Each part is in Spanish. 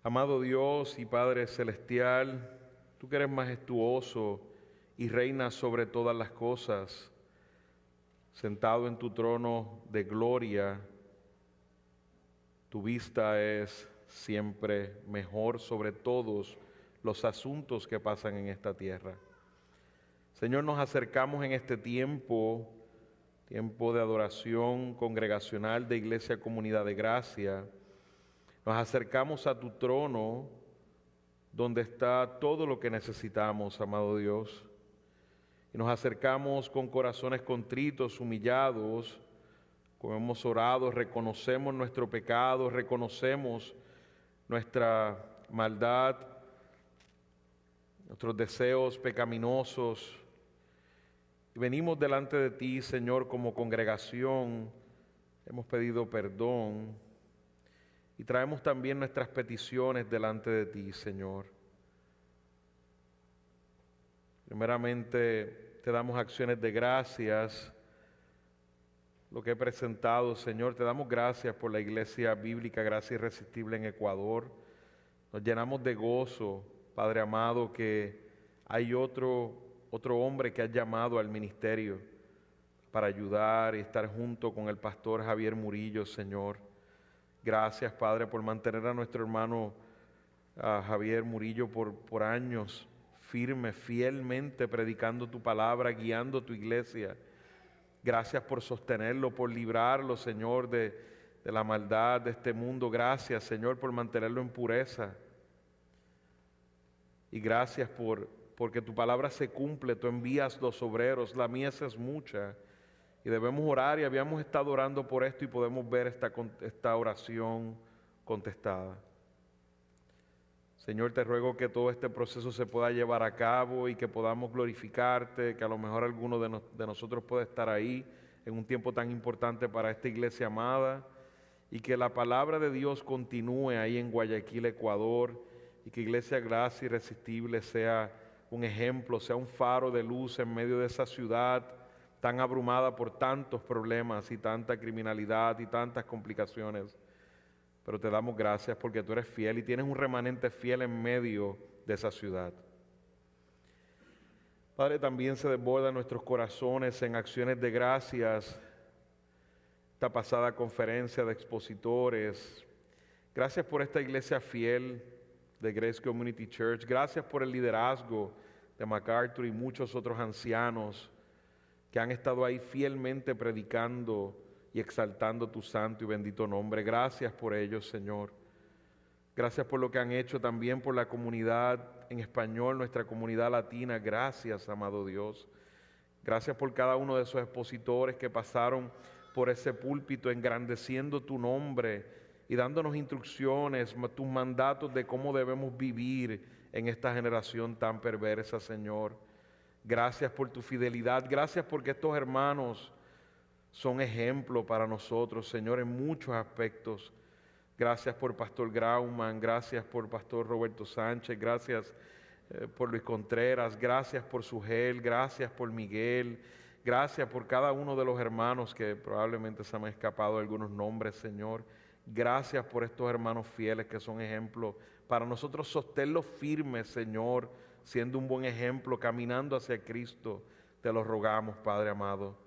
Amado Dios y Padre Celestial, tú que eres majestuoso y reinas sobre todas las cosas, sentado en tu trono de gloria, tu vista es siempre mejor sobre todos los asuntos que pasan en esta tierra. Señor, nos acercamos en este tiempo de adoración congregacional de Iglesia Comunidad de Gracia. Nos acercamos a tu trono donde está todo lo que necesitamos, amado Dios. Y nos acercamos con corazones contritos, humillados, como hemos orado, reconocemos nuestro pecado, reconocemos nuestra maldad, nuestros deseos pecaminosos. Y venimos delante de ti, Señor, como congregación, hemos pedido perdón y traemos también nuestras peticiones delante de ti, Señor. Primeramente, te damos acciones de gracias. Lo que he presentado, Señor, te damos gracias por la Iglesia Bíblica Gracia Irresistible en Ecuador. Nos llenamos de gozo, Padre amado, que hay otro hombre que has llamado al ministerio para ayudar y estar junto con el pastor Javier Murillo, Señor. Gracias, Padre, por mantener a nuestro hermano Javier Murillo por años firme, fielmente predicando tu palabra, guiando tu iglesia. Gracias por sostenerlo, por librarlo, Señor, de la maldad de este mundo. Gracias, Señor, por mantenerlo en pureza. Y gracias porque tu palabra se cumple, tú envías los obreros, la mies es mucha. Y debemos orar y habíamos estado orando por esto y podemos ver esta oración contestada. Señor, te ruego que todo este proceso se pueda llevar a cabo y que podamos glorificarte, que a lo mejor alguno de nosotros pueda estar ahí en un tiempo tan importante para esta iglesia amada y que la palabra de Dios continúe ahí en Guayaquil, Ecuador, y que Iglesia Gracia Irresistible sea un ejemplo, sea un faro de luz en medio de esa ciudad tan abrumada por tantos problemas y tanta criminalidad y tantas complicaciones. Pero te damos gracias porque tú eres fiel y tienes un remanente fiel en medio de esa ciudad. Padre, también se desbordan nuestros corazones en acciones de gracias. Esta pasada conferencia de expositores. Gracias por esta iglesia fiel de Grace Community Church. Gracias por el liderazgo de MacArthur y muchos otros ancianos que han estado ahí fielmente predicando y exaltando tu santo y bendito nombre. Gracias por ellos, Señor. Gracias por lo que han hecho también por la comunidad en español, nuestra comunidad latina. Gracias, amado Dios. Gracias por cada uno de esos expositores que pasaron por ese púlpito engrandeciendo tu nombre y dándonos instrucciones, tus mandatos de cómo debemos vivir en esta generación tan perversa, Señor. Gracias por tu fidelidad. Gracias porque estos hermanos son ejemplo para nosotros, Señor, en muchos aspectos. Gracias por Pastor Grauman, gracias por Pastor Roberto Sánchez, gracias por Luis Contreras, gracias por Sugel, gracias por Miguel, gracias por cada uno de los hermanos que probablemente se me han escapado algunos nombres, Señor. Gracias por estos hermanos fieles que son ejemplos para nosotros sostenerlos firmes, Señor, siendo un buen ejemplo, caminando hacia Cristo. Te lo rogamos, Padre amado.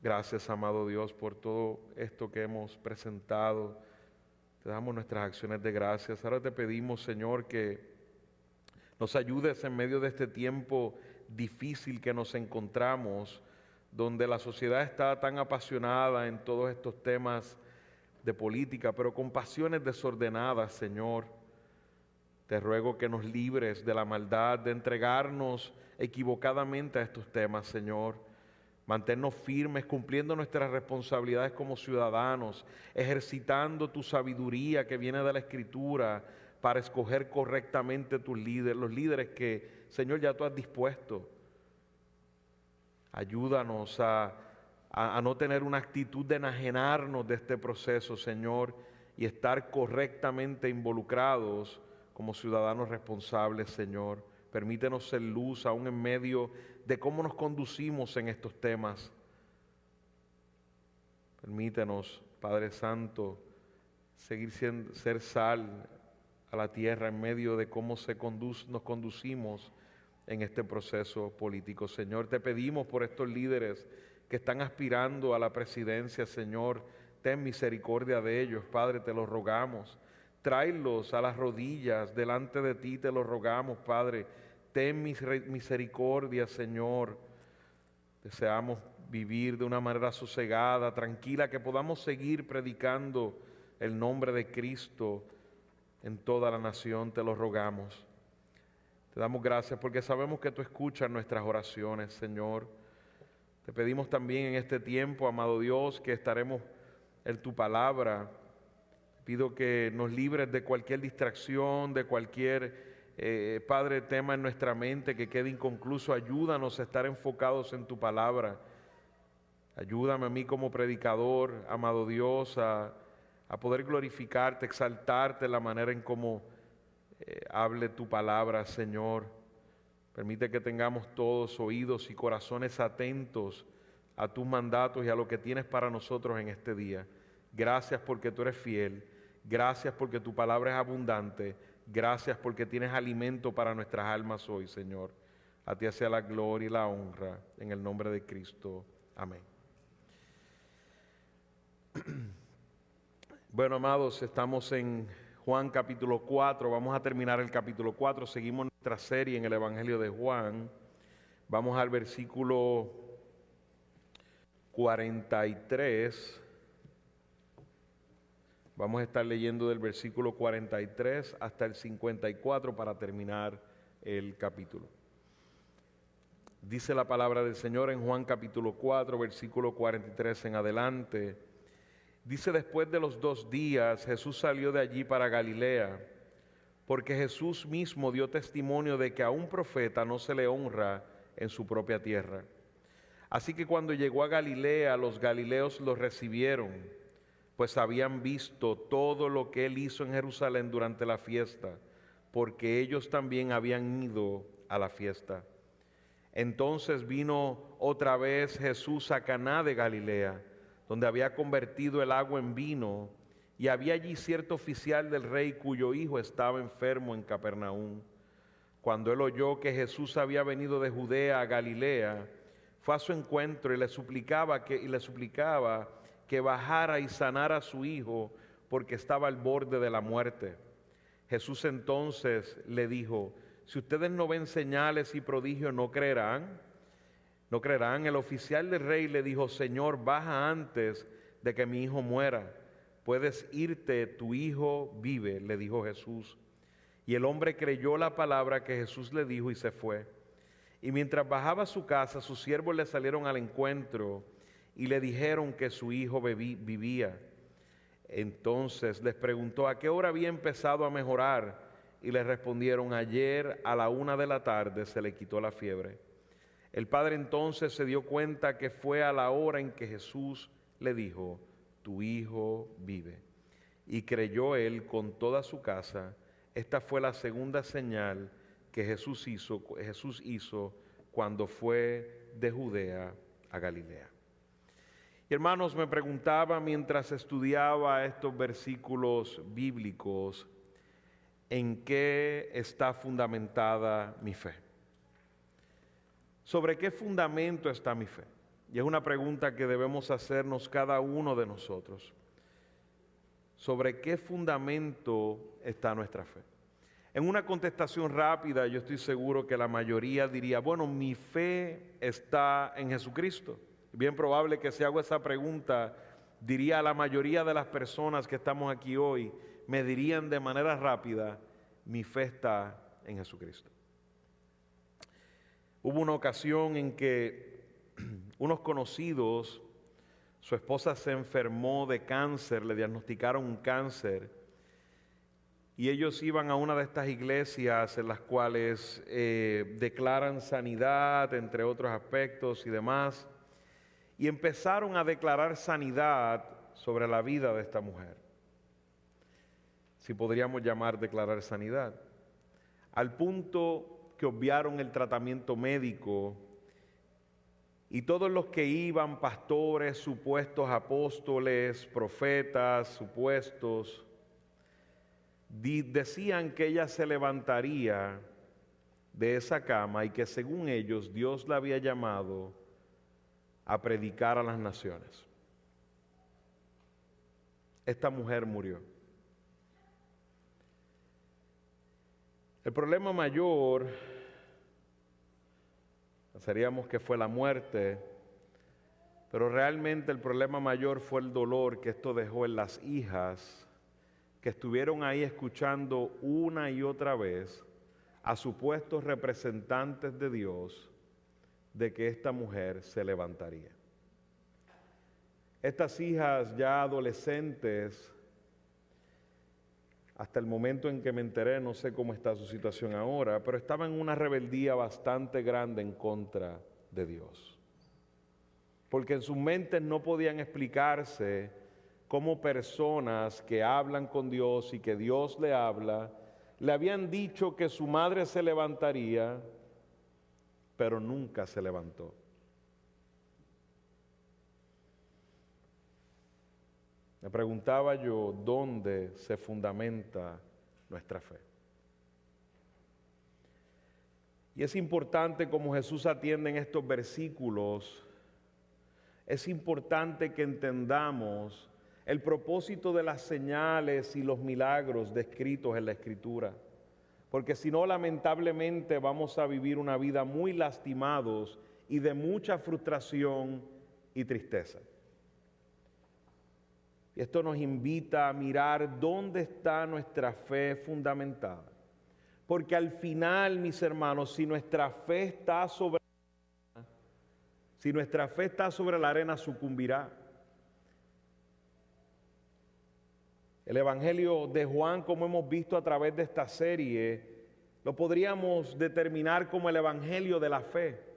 Gracias, amado Dios, por todo esto que hemos presentado. Te damos nuestras acciones de gracias. Ahora te pedimos, Señor, que nos ayudes en medio de este tiempo difícil que nos encontramos, donde la sociedad está tan apasionada en todos estos temas de política, pero con pasiones desordenadas, Señor. Te ruego que nos libres de la maldad, de entregarnos equivocadamente a estos temas, Señor. Mantenernos firmes, cumpliendo nuestras responsabilidades como ciudadanos, ejercitando tu sabiduría que viene de la Escritura para escoger correctamente tus líderes, los líderes que, Señor, ya tú has dispuesto. Ayúdanos a no tener una actitud de enajenarnos de este proceso, Señor, y estar correctamente involucrados como ciudadanos responsables, Señor. Permítenos ser luz aún en medio de cómo nos conducimos en estos temas. Permítenos, Padre Santo, ser sal a la tierra en medio de cómo nos conducimos en este proceso político. Señor, te pedimos por estos líderes que están aspirando a la presidencia. Señor, ten misericordia de ellos, Padre, te lo rogamos. Tráelos a las rodillas delante de ti, te lo rogamos, Padre. Ten misericordia, Señor. Deseamos vivir de una manera sosegada, tranquila, que podamos seguir predicando el nombre de Cristo en toda la nación, te lo rogamos. Te damos gracias porque sabemos que tú escuchas nuestras oraciones, Señor. Te pedimos también en este tiempo, amado Dios, que estaremos en tu palabra. Pido que nos libres de cualquier distracción, de cualquier, Padre, tema en nuestra mente que quede inconcluso. Ayúdanos a estar enfocados en tu palabra. Ayúdame a mí como predicador, amado Dios, a poder glorificarte, exaltarte la manera en cómo hable tu palabra, Señor. Permite que tengamos todos oídos y corazones atentos a tus mandatos y a lo que tienes para nosotros en este día. Gracias porque tú eres fiel. Gracias porque tu palabra es abundante. Gracias porque tienes alimento para nuestras almas hoy, Señor. A ti sea la gloria y la honra en el nombre de Cristo. Amén. Bueno, amados, estamos en Juan capítulo 4, vamos a terminar el capítulo 4, seguimos nuestra serie en el Evangelio de Juan, vamos al versículo 43, vamos a estar leyendo del versículo 43 hasta el 54 para terminar el capítulo. Dice la palabra del Señor en Juan capítulo 4, versículo 43 en adelante. Dice: después de los 2 días, Jesús salió de allí para Galilea, porque Jesús mismo dio testimonio de que a un profeta no se le honra en su propia tierra. Así que cuando llegó a Galilea, los galileos lo recibieron, pues habían visto todo lo que él hizo en Jerusalén durante la fiesta, porque ellos también habían ido a la fiesta. Entonces vino otra vez Jesús a Caná de Galilea, donde había convertido el agua en vino, y había allí cierto oficial del rey cuyo hijo estaba enfermo en Capernaum. Cuando él oyó que Jesús había venido de Judea a Galilea, fue a su encuentro y le suplicaba que bajara y sanara a su hijo, porque estaba al borde de la muerte. Jesús entonces le dijo: si ustedes no ven señales y prodigios, ¿no creerán? ¿No creerán? El oficial del rey le dijo: Señor, baja antes de que mi hijo muera. Puedes irte, tu hijo vive, le dijo Jesús. Y el hombre creyó la palabra que Jesús le dijo y se fue. Y mientras bajaba a su casa, sus siervos le salieron al encuentro y le dijeron que su hijo vivía. Entonces les preguntó a qué hora había empezado a mejorar, y le respondieron: ayer a la 1 p.m. se le quitó la fiebre. El padre entonces se dio cuenta que fue a la hora en que Jesús le dijo: tu hijo vive. Y creyó él con toda su casa. Esta fue la segunda señal que Jesús hizo cuando fue de Judea a Galilea. Y hermanos, me preguntaba mientras estudiaba estos versículos bíblicos, ¿en qué está fundamentada mi fe? ¿Sobre qué fundamento está mi fe? Y es una pregunta que debemos hacernos cada uno de nosotros. ¿Sobre qué fundamento está nuestra fe? En una contestación rápida, yo estoy seguro que la mayoría diría: bueno, mi fe está en Jesucristo. Bien probable que si hago esa pregunta, diría a la mayoría de las personas que estamos aquí hoy, me dirían de manera rápida: mi fe está en Jesucristo. Hubo una ocasión en que unos conocidos, su esposa se enfermó de cáncer, le diagnosticaron un cáncer, y ellos iban a una de estas iglesias en las cuales declaran sanidad, entre otros aspectos y demás, y empezaron a declarar sanidad sobre la vida de esta mujer, si podríamos llamar declarar sanidad, al punto que obviaron el tratamiento médico Y todos los que iban, pastores, supuestos apóstoles, profetas, supuestos, decían que ella se levantaría de esa cama y que según ellos Dios la había llamado a predicar a las naciones. Esta mujer murió. El problema mayor, pensaríamos que fue la muerte, pero realmente el problema mayor fue el dolor que esto dejó en las hijas que estuvieron ahí escuchando una y otra vez a supuestos representantes de Dios de que esta mujer se levantaría. Estas hijas ya adolescentes, hasta el momento en que me enteré, no sé cómo está su situación ahora, pero estaban en una rebeldía bastante grande en contra de Dios. Porque en sus mentes no podían explicarse cómo personas que hablan con Dios y que Dios le habla, le habían dicho que su madre se levantaría, pero nunca se levantó. Me preguntaba yo, ¿dónde se fundamenta nuestra fe? Y es importante, como Jesús atiende en estos versículos, es importante que entendamos el propósito de las señales y los milagros descritos en la Escritura. Porque si no, lamentablemente vamos a vivir una vida muy lastimados y de mucha frustración y tristeza. Y esto nos invita a mirar dónde está nuestra fe fundamentada. Porque al final, mis hermanos, si nuestra fe está sobre la arena, sucumbirá. El Evangelio de Juan, como hemos visto a través de esta serie, lo podríamos determinar como el Evangelio de la fe.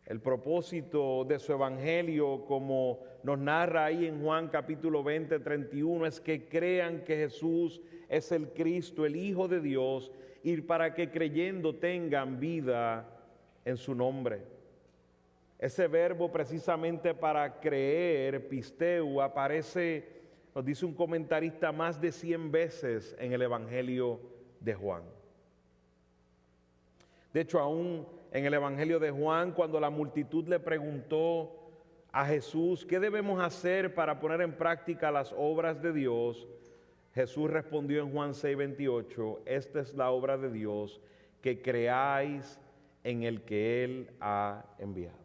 El propósito de su Evangelio, como nos narra ahí en Juan capítulo 20, 31, es que crean que Jesús es el Cristo, el Hijo de Dios, y para que creyendo tengan vida en su nombre. Ese verbo precisamente para creer, pisteu, aparece, nos dice un comentarista, más de 100 veces en el Evangelio de Juan. De hecho, aún en el Evangelio de Juan, cuando la multitud le preguntó a Jesús, ¿qué debemos hacer para poner en práctica las obras de Dios? Jesús respondió en Juan 6:28, esta es la obra de Dios, que creáis en el que Él ha enviado.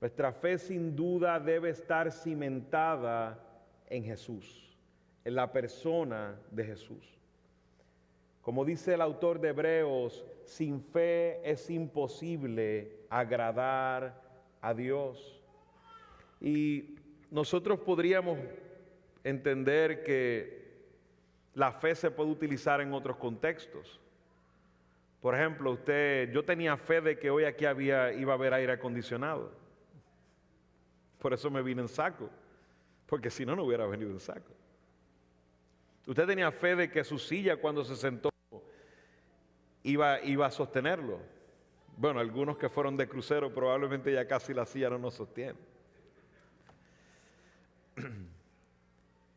Nuestra fe sin duda debe estar cimentada en Jesús, en la persona de Jesús. Como dice el autor de Hebreos, sin fe es imposible agradar a Dios. Y nosotros podríamos entender que la fe se puede utilizar en otros contextos. Por ejemplo, yo tenía fe de que hoy aquí iba a haber aire acondicionado. Por eso me vine en saco, porque si no, no hubiera venido en saco. Usted tenía fe de que su silla cuando se sentó iba a sostenerlo. Bueno, algunos que fueron de crucero probablemente ya casi la silla no nos sostiene.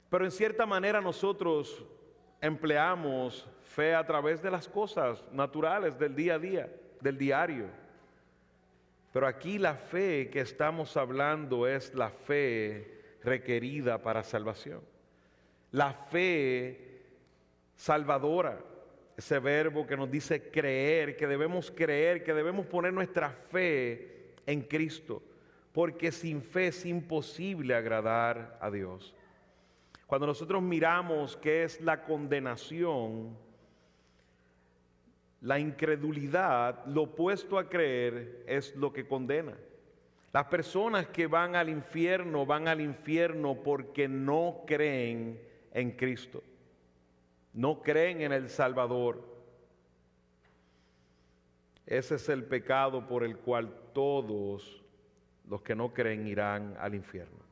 Pero en cierta manera nosotros empleamos fe a través de las cosas naturales del día a día, del diario. Pero aquí la fe que estamos hablando es la fe requerida para salvación. La fe salvadora, ese verbo que nos dice creer, que debemos poner nuestra fe en Cristo, porque sin fe es imposible agradar a Dios. Cuando nosotros miramos qué es la condenación, la incredulidad, lo opuesto a creer, es lo que condena. Las personas que van al infierno porque no creen en Cristo. No creen en el Salvador. Ese es el pecado por el cual todos los que no creen irán al infierno.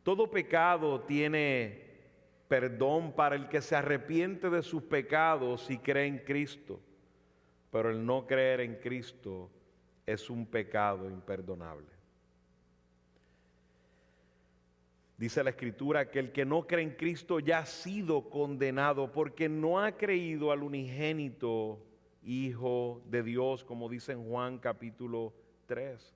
Todo pecado tiene perdón para el que se arrepiente de sus pecados y cree en Cristo. Pero el no creer en Cristo es un pecado imperdonable. Dice la Escritura que el que no cree en Cristo ya ha sido condenado porque no ha creído al unigénito Hijo de Dios, como dice en Juan capítulo 3.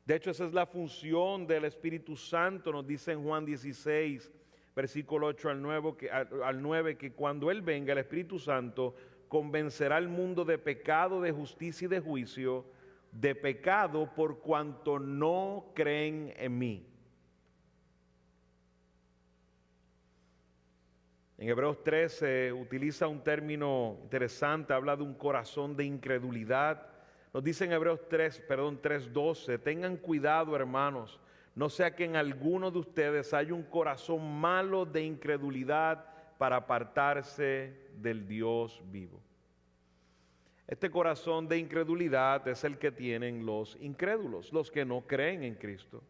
De hecho, esa es la función del Espíritu Santo, nos dice en Juan 16, versículo 8 al 9, que cuando Él venga, el Espíritu Santo convencerá al mundo de pecado, de justicia y de juicio, de pecado por cuanto no creen en mí. En Hebreos 13 se utiliza un término interesante, habla de un corazón de incredulidad. Nos dice en Hebreos 3:12, tengan cuidado, hermanos, no sea que en alguno de ustedes haya un corazón malo de incredulidad para apartarse del Dios vivo. Este corazón de incredulidad es el que tienen los incrédulos, los que no creen en Cristo.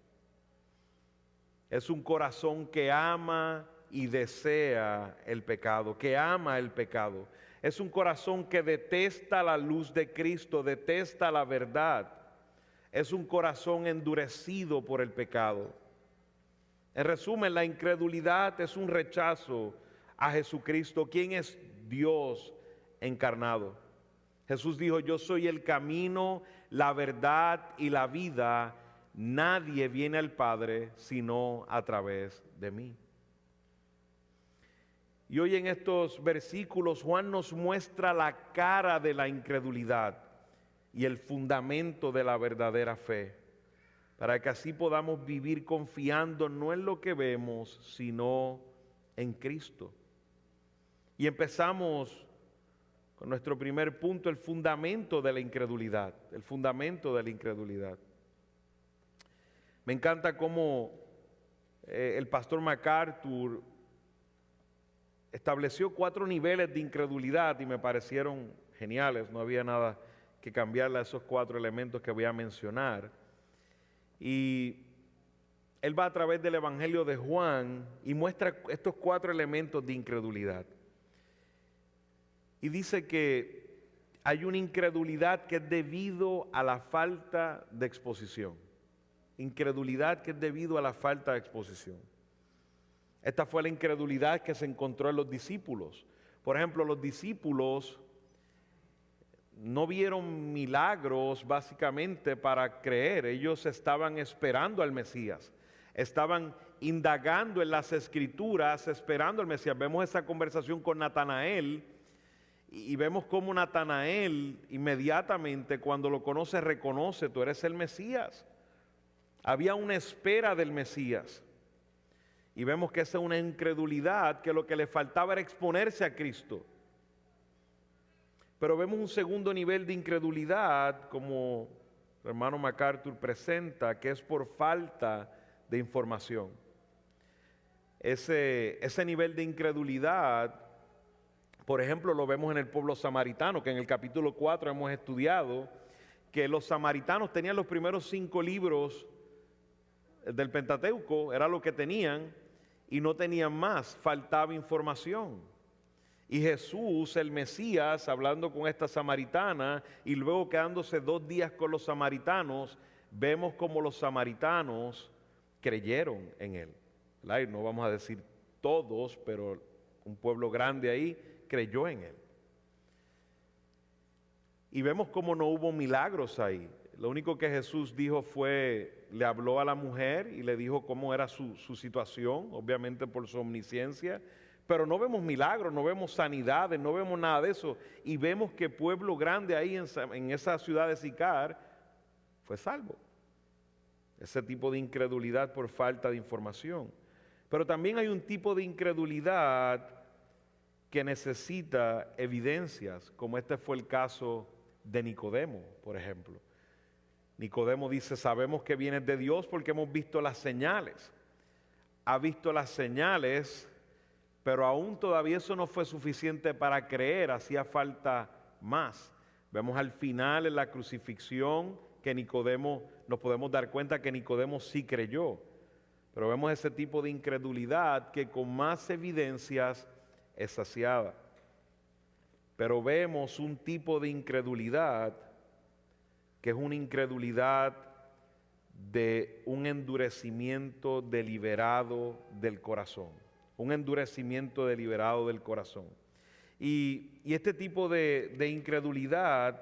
Es un corazón que ama y desea el pecado, que ama el pecado. Es un corazón que detesta la luz de Cristo, detesta la verdad. Es un corazón endurecido por el pecado. En resumen, la incredulidad es un rechazo a Jesucristo, quien es Dios encarnado. Jesús dijo, yo soy el camino, la verdad y la vida. Nadie viene al Padre sino a través de mí. Y hoy en estos versículos Juan nos muestra la cara de la incredulidad y el fundamento de la verdadera fe, para que así podamos vivir confiando no en lo que vemos, sino en Cristo. Y empezamos con nuestro primer punto, el fundamento de la incredulidad, el fundamento de la incredulidad. Me encanta cómo el pastor MacArthur estableció 4 niveles de incredulidad y me parecieron geniales, no había nada que cambiarle a esos 4 elementos que voy a mencionar. Y él va a través del Evangelio de Juan y muestra estos 4 elementos de incredulidad. Y dice que hay una incredulidad que es debido a la falta de exposición. Incredulidad que es debido a la falta de exposición. Esta fue la incredulidad que se encontró en los discípulos. Por ejemplo, los discípulos no vieron milagros básicamente para creer. Ellos estaban esperando al Mesías. Estaban indagando en las Escrituras, esperando al Mesías. Vemos esa conversación con Natanael y vemos cómo Natanael inmediatamente cuando lo conoce reconoce, tú eres el Mesías. Había una espera del Mesías. Y vemos que esa es una incredulidad, que lo que le faltaba era exponerse a Cristo. Pero vemos un segundo nivel de incredulidad, como el hermano MacArthur presenta, que es por falta de información. Ese nivel de incredulidad, por ejemplo, lo vemos en el pueblo samaritano, que en el capítulo 4 hemos estudiado, que los samaritanos tenían los primeros 5 libros del Pentateuco, era lo que tenían, y no tenían más, faltaba información. Y Jesús, el Mesías, hablando con esta samaritana y luego quedándose 2 días con los samaritanos, vemos como los samaritanos creyeron en él. ¿Verdad? Y no vamos a decir todos, pero un pueblo grande ahí creyó en él. Y vemos cómo no hubo milagros ahí. Lo único que Jesús dijo fue, le habló a la mujer y le dijo cómo era su situación, obviamente por su omnisciencia, pero no vemos milagros, no vemos sanidades, no vemos nada de eso. Y vemos que pueblo grande ahí en esa ciudad de Sicar fue salvo. Ese tipo de incredulidad por falta de información. Pero también hay un tipo de incredulidad que necesita evidencias, como este fue el caso de Nicodemo, por ejemplo. Nicodemo dice, sabemos que vienes de Dios porque hemos visto las señales. Ha visto las señales, pero aún todavía eso no fue suficiente para creer, hacía falta más. Vemos al final en la crucifixión que Nicodemo, nos podemos dar cuenta que Nicodemo sí creyó. Pero vemos ese tipo de incredulidad que con más evidencias es saciada. Pero vemos un tipo de incredulidad que es una incredulidad de un endurecimiento deliberado del corazón. Un endurecimiento deliberado del corazón. Y este tipo de incredulidad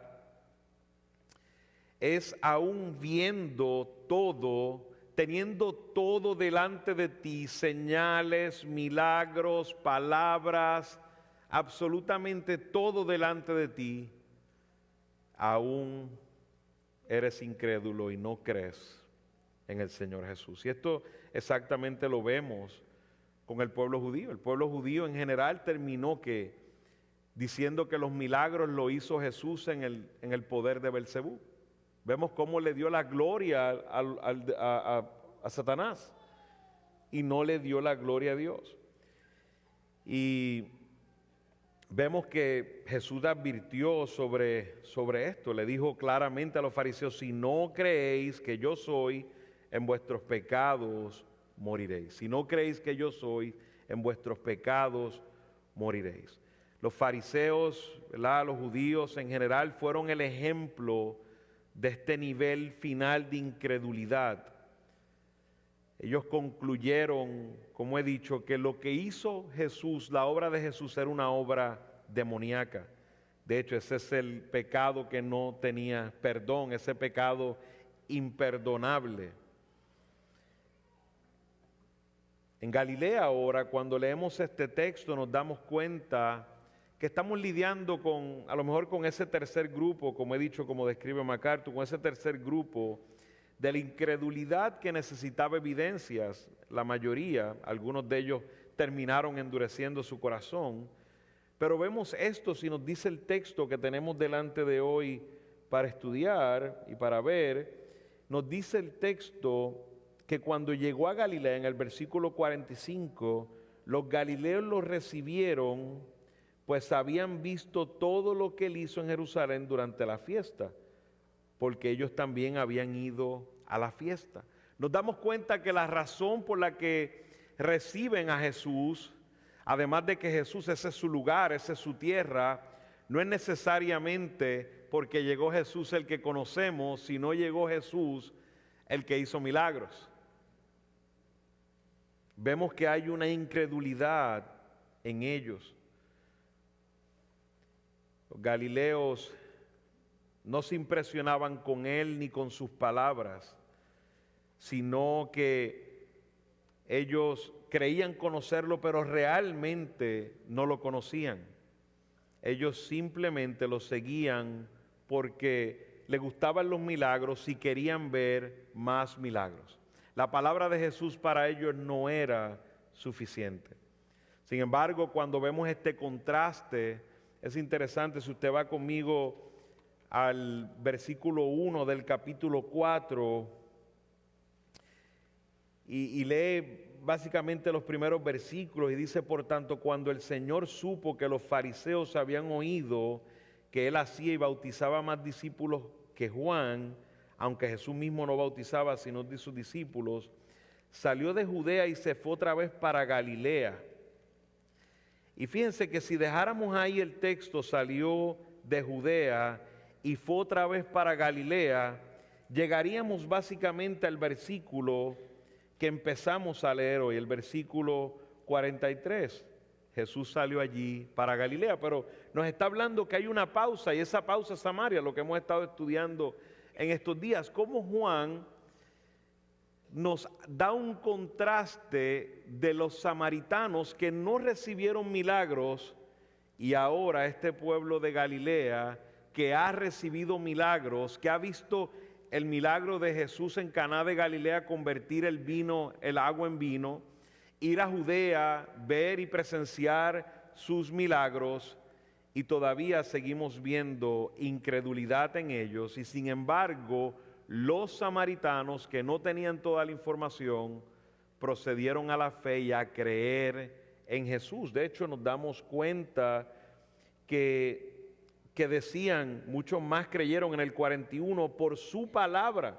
es aún viendo todo, teniendo todo delante de ti, señales, milagros, palabras, absolutamente todo delante de ti, aún eres incrédulo y no crees en el Señor Jesús. Y esto exactamente lo vemos con el pueblo judío. El pueblo judío en general terminó diciendo que los milagros lo hizo Jesús en el poder de Belcebú. Vemos cómo le dio la gloria a Satanás y no le dio la gloria a Dios. Y vemos que Jesús advirtió sobre esto. Le dijo claramente a los fariseos: si no creéis que yo soy, en vuestros pecados moriréis. Si no creéis que yo soy, en vuestros pecados moriréis. Los fariseos, ¿verdad?, los judíos en general, fueron el ejemplo de este nivel final de incredulidad. Ellos concluyeron, como he dicho, que lo que hizo Jesús, la obra de Jesús, era una obra demoníaca. De hecho, ese es el pecado que no tenía perdón, ese pecado imperdonable. En Galilea ahora, cuando leemos este texto, nos damos cuenta que estamos lidiando a lo mejor con ese tercer grupo, como he dicho, como describe MacArthur, con ese tercer grupo de la incredulidad que necesitaba evidencias. La mayoría, algunos de ellos terminaron endureciendo su corazón, pero vemos esto si nos dice el texto que tenemos delante de hoy para estudiar y para ver. Nos dice el texto que cuando llegó a Galilea, en el versículo 45, los galileos lo recibieron, pues habían visto todo lo que él hizo en Jerusalén durante la fiesta, porque ellos también habían ido a la fiesta. Nos damos cuenta que la razón por la que reciben a Jesús, además de que Jesús, ese es su lugar, esa es su tierra, no es necesariamente porque llegó Jesús el que conocemos, sino llegó Jesús el que hizo milagros. Vemos que hay una incredulidad en ellos. Los galileos no se impresionaban con él ni con sus palabras, sino que ellos creían conocerlo, pero realmente no lo conocían. Ellos simplemente lo seguían porque les gustaban los milagros y querían ver más milagros. La palabra de Jesús para ellos no era suficiente. Sin embargo, cuando vemos este contraste, es interesante. Si usted va conmigo al versículo 1 del capítulo 4 y lee básicamente los primeros versículos, y dice: por tanto, cuando el Señor supo que los fariseos habían oído que él hacía y bautizaba más discípulos que Juan, aunque Jesús mismo no bautizaba sino de sus discípulos, salió de Judea y se fue otra vez para Galilea. Y fíjense que si dejáramos ahí el texto, salió de Judea y fue otra vez para Galilea, llegaríamos básicamente al versículo que empezamos a leer hoy, el versículo 43. Jesús salió allí para Galilea, pero nos está hablando que hay una pausa, y esa pausa es Samaria, lo que hemos estado estudiando en estos días. Cómo Juan nos da un contraste de los samaritanos que no recibieron milagros, y ahora este pueblo de Galilea que ha recibido milagros, que ha visto el milagro de Jesús en Caná de Galilea convertir el agua en vino, ir a Judea, ver y presenciar sus milagros, y todavía seguimos viendo incredulidad en ellos. Y sin embargo, los samaritanos que no tenían toda la información procedieron a la fe y a creer en Jesús. De hecho, nos damos cuenta que decían, muchos más creyeron en el 41 por su palabra,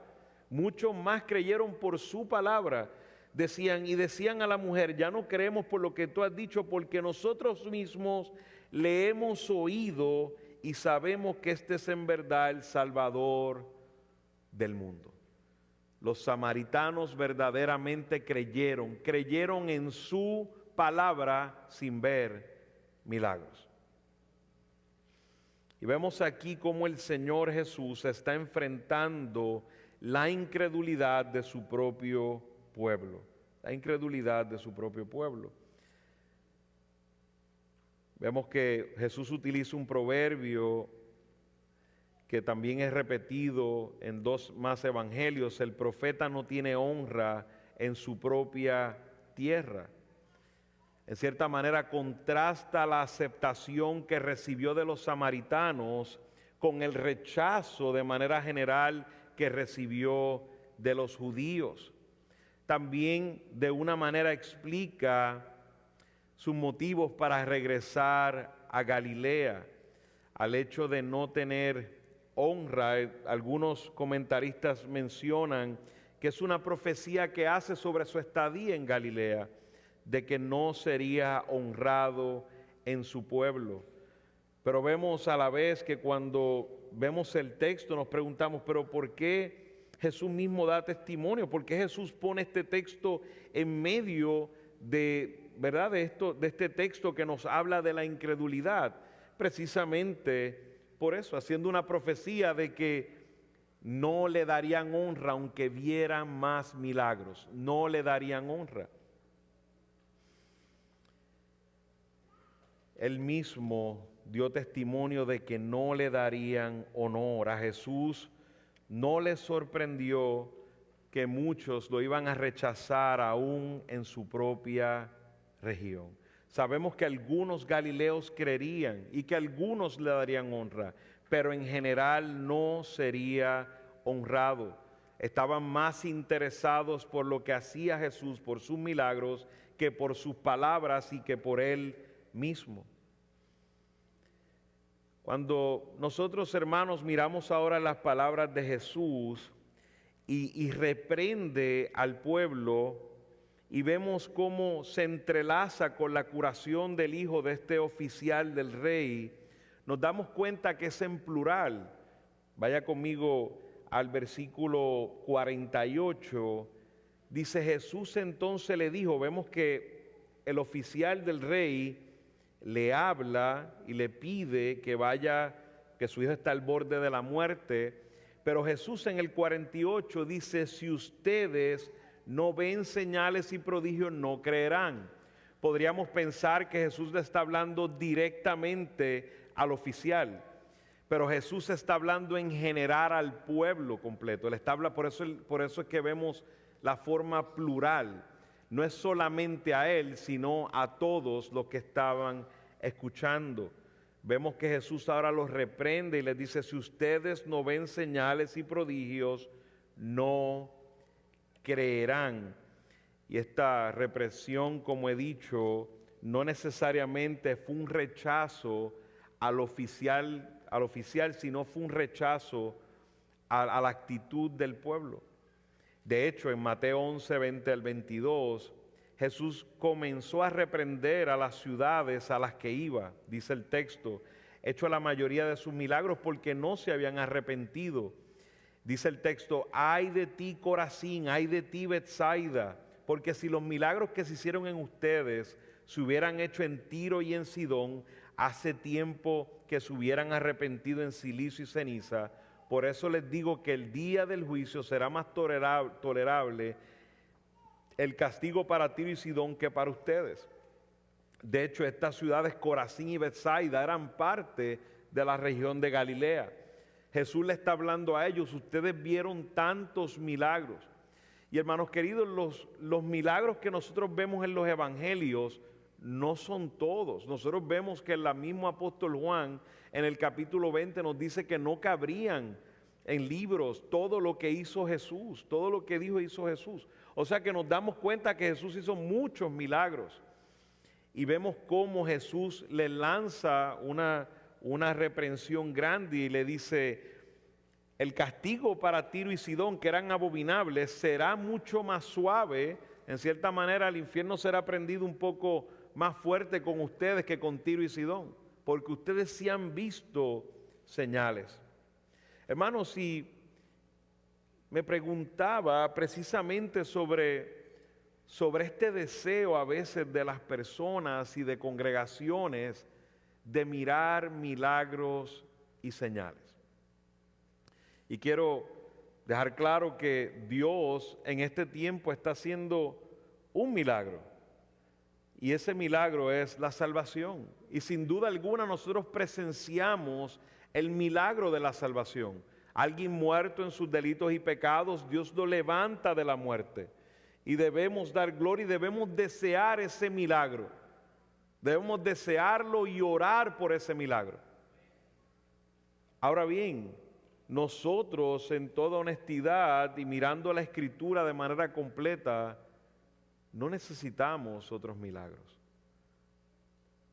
muchos más creyeron por su palabra. Decían a la mujer: ya no creemos por lo que tú has dicho, porque nosotros mismos le hemos oído y sabemos que este es en verdad el Salvador del mundo. Los samaritanos verdaderamente creyeron en su palabra sin ver milagros. Y vemos aquí cómo el Señor Jesús está enfrentando la incredulidad de su propio pueblo. La incredulidad de su propio pueblo. Vemos que Jesús utiliza un proverbio que también es repetido en dos más evangelios: el profeta no tiene honra en su propia tierra. En cierta manera contrasta la aceptación que recibió de los samaritanos con el rechazo de manera general que recibió de los judíos. También de una manera explica sus motivos para regresar a Galilea, al hecho de no tener honra. Algunos comentaristas mencionan que es una profecía que hace sobre su estadía en Galilea, de que no sería honrado en su pueblo. Pero vemos a la vez que cuando vemos el texto nos preguntamos, pero ¿por qué Jesús mismo da testimonio? ¿Por qué Jesús pone este texto en medio de, ¿verdad?, de este texto que nos habla de la incredulidad? Precisamente por eso, haciendo una profecía de que no le darían honra aunque vieran más milagros, no le darían honra. Él mismo dio testimonio de que no le darían honor. A Jesús no le sorprendió que muchos lo iban a rechazar aún en su propia región. Sabemos que algunos galileos creerían y que algunos le darían honra, pero en general no sería honrado. Estaban más interesados por lo que hacía Jesús, por sus milagros, que por sus palabras y que por Él mismo. Cuando nosotros, hermanos, miramos ahora las palabras de Jesús y reprende al pueblo y vemos cómo se entrelaza con la curación del hijo de este oficial del rey, nos damos cuenta que es en plural. Vaya conmigo al versículo 48. Dice: Jesús entonces le dijo, vemos que el oficial del rey le habla y le pide que vaya, que su hijo está al borde de la muerte, pero Jesús en el 48 dice: si ustedes no ven señales y prodigios, no creerán. Podríamos pensar que Jesús le está hablando directamente al oficial, pero Jesús está hablando en general al pueblo completo. Él está hablando, por eso es que vemos la forma plural. No es solamente a él, sino a todos los que estaban escuchando. Vemos que Jesús ahora los reprende y les dice: si ustedes no ven señales y prodigios, no creerán. Y esta represión, como he dicho, no necesariamente fue un rechazo al oficial, sino fue un rechazo a la actitud del pueblo. De hecho, en Mateo 11, 20 al 22, Jesús comenzó a reprender a las ciudades a las que iba, dice el texto, hecho la mayoría de sus milagros porque no se habían arrepentido. Dice el texto: ay de ti, Corazín, ay de ti, Betsaida, porque si los milagros que se hicieron en ustedes se hubieran hecho en Tiro y en Sidón, hace tiempo que se hubieran arrepentido en silicio y ceniza. Por eso les digo que el día del juicio será más tolerable el castigo para Tiro y Sidón que para ustedes. De hecho, estas ciudades Corazín y Betsaida eran parte de la región de Galilea. Jesús le está hablando a ellos: ustedes vieron tantos milagros. Y hermanos queridos, los milagros que nosotros vemos en los evangelios no son todos. Nosotros vemos que el mismo apóstol Juan en el capítulo 20 nos dice que no cabrían en libros todo lo que hizo Jesús, todo lo que dijo hizo Jesús. O sea que nos damos cuenta que Jesús hizo muchos milagros. Y vemos cómo Jesús le lanza una reprensión grande y le dice: el castigo para Tiro y Sidón, que eran abominables, será mucho más suave. En cierta manera el infierno será prendido un poco más fuerte con ustedes que con Tiro y Sidón, porque ustedes sí han visto señales. Hermanos, si me preguntaba precisamente sobre este deseo a veces de las personas y de congregaciones de mirar milagros y señales. Y quiero dejar claro que Dios en este tiempo está haciendo un milagro. Y ese milagro es la salvación. Y sin duda alguna nosotros presenciamos el milagro de la salvación. Alguien muerto en sus delitos y pecados, Dios lo levanta de la muerte. Y debemos dar gloria y debemos desear ese milagro. Debemos desearlo y orar por ese milagro. Ahora bien, nosotros en toda honestidad y mirando la Escritura de manera completa, no necesitamos otros milagros.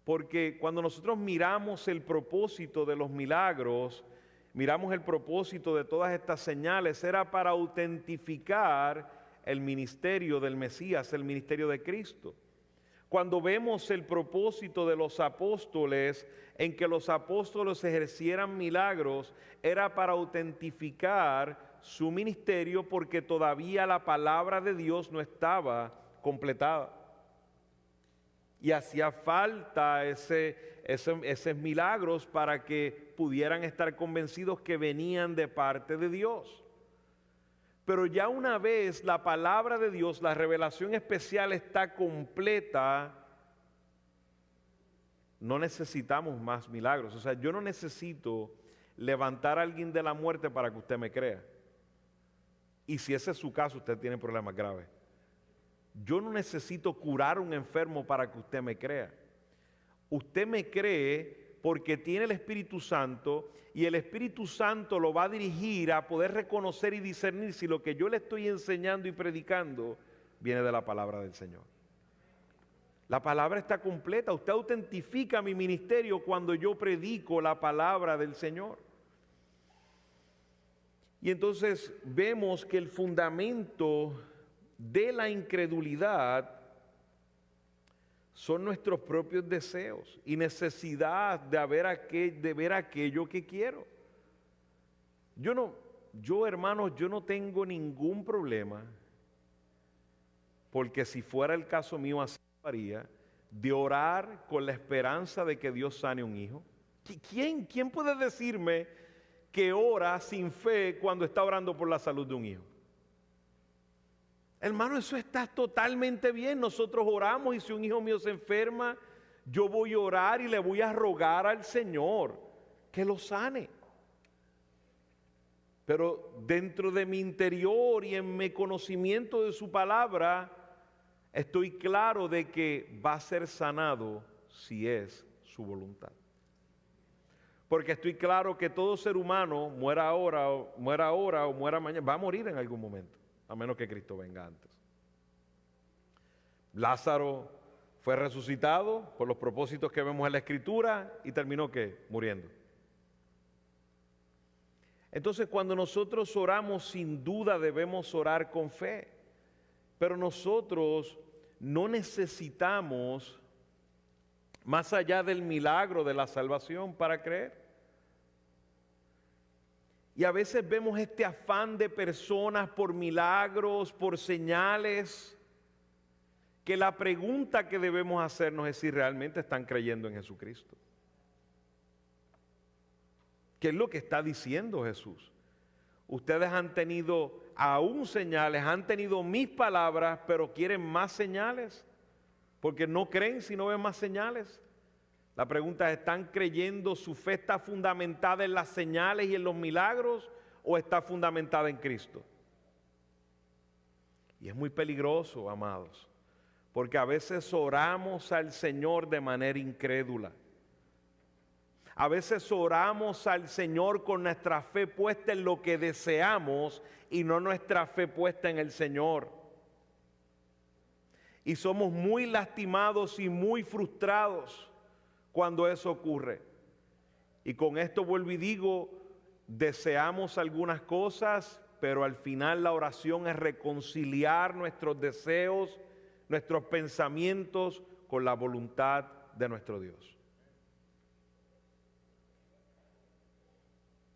Porque cuando nosotros miramos el propósito de los milagros, miramos el propósito de todas estas señales, era para autentificar el ministerio del Mesías, el ministerio de Cristo. Cuando vemos el propósito de los apóstoles, en que los apóstoles ejercieran milagros, era para autentificar su ministerio porque todavía la palabra de Dios no estaba completada. Y hacía falta esos milagros para que pudieran estar convencidos que venían de parte de Dios. Pero ya una vez la palabra de Dios, la revelación especial está completa, no necesitamos más milagros. O sea, yo no necesito levantar a alguien de la muerte para que usted me crea. Y si ese es su caso, usted tiene problemas graves. Yo no necesito curar a un enfermo para que usted me crea. Usted me cree porque tiene el Espíritu Santo y el Espíritu Santo lo va a dirigir a poder reconocer y discernir si lo que yo le estoy enseñando y predicando viene de la palabra del Señor. La palabra está completa. Usted autentifica mi ministerio cuando yo predico la palabra del Señor. Y entonces vemos que el fundamento de la incredulidad son nuestros propios deseos y necesidad de ver aquello que quiero. Hermanos, yo no tengo ningún problema, porque si fuera el caso mío así lo haría, de orar con la esperanza de que Dios sane un hijo. ¿Quién puede decirme que ora sin fe cuando está orando por la salud de un hijo? Hermano, eso está totalmente bien. Nosotros oramos y si un hijo mío se enferma, yo voy a orar y le voy a rogar al Señor que lo sane. Pero dentro de mi interior y en mi conocimiento de su palabra, estoy claro de que va a ser sanado si es su voluntad. Porque estoy claro que todo ser humano, muera ahora o muera mañana, va a morir en algún momento, a menos que Cristo venga antes. Lázaro fue resucitado por los propósitos que vemos en la Escritura y terminó ¿qué? Muriendo. Entonces, cuando nosotros oramos, sin duda debemos orar con fe. Pero nosotros no necesitamos más allá del milagro de la salvación para creer. Y a veces vemos este afán de personas por milagros, por señales, que la pregunta que debemos hacernos es si realmente están creyendo en Jesucristo. ¿Qué es lo que está diciendo Jesús? Ustedes han tenido aún señales, han tenido mis palabras, pero quieren más señales, porque no creen si no ven más señales. La pregunta es, ¿están creyendo, su fe está fundamentada en las señales y en los milagros o está fundamentada en Cristo? Y es muy peligroso, amados, porque a veces oramos al Señor de manera incrédula. A veces oramos al Señor con nuestra fe puesta en lo que deseamos y no nuestra fe puesta en el Señor. Y somos muy lastimados y muy frustrados cuando eso ocurre. Y con esto vuelvo y digo, deseamos algunas cosas, pero al final la oración es reconciliar nuestros deseos, nuestros pensamientos con la voluntad de nuestro Dios.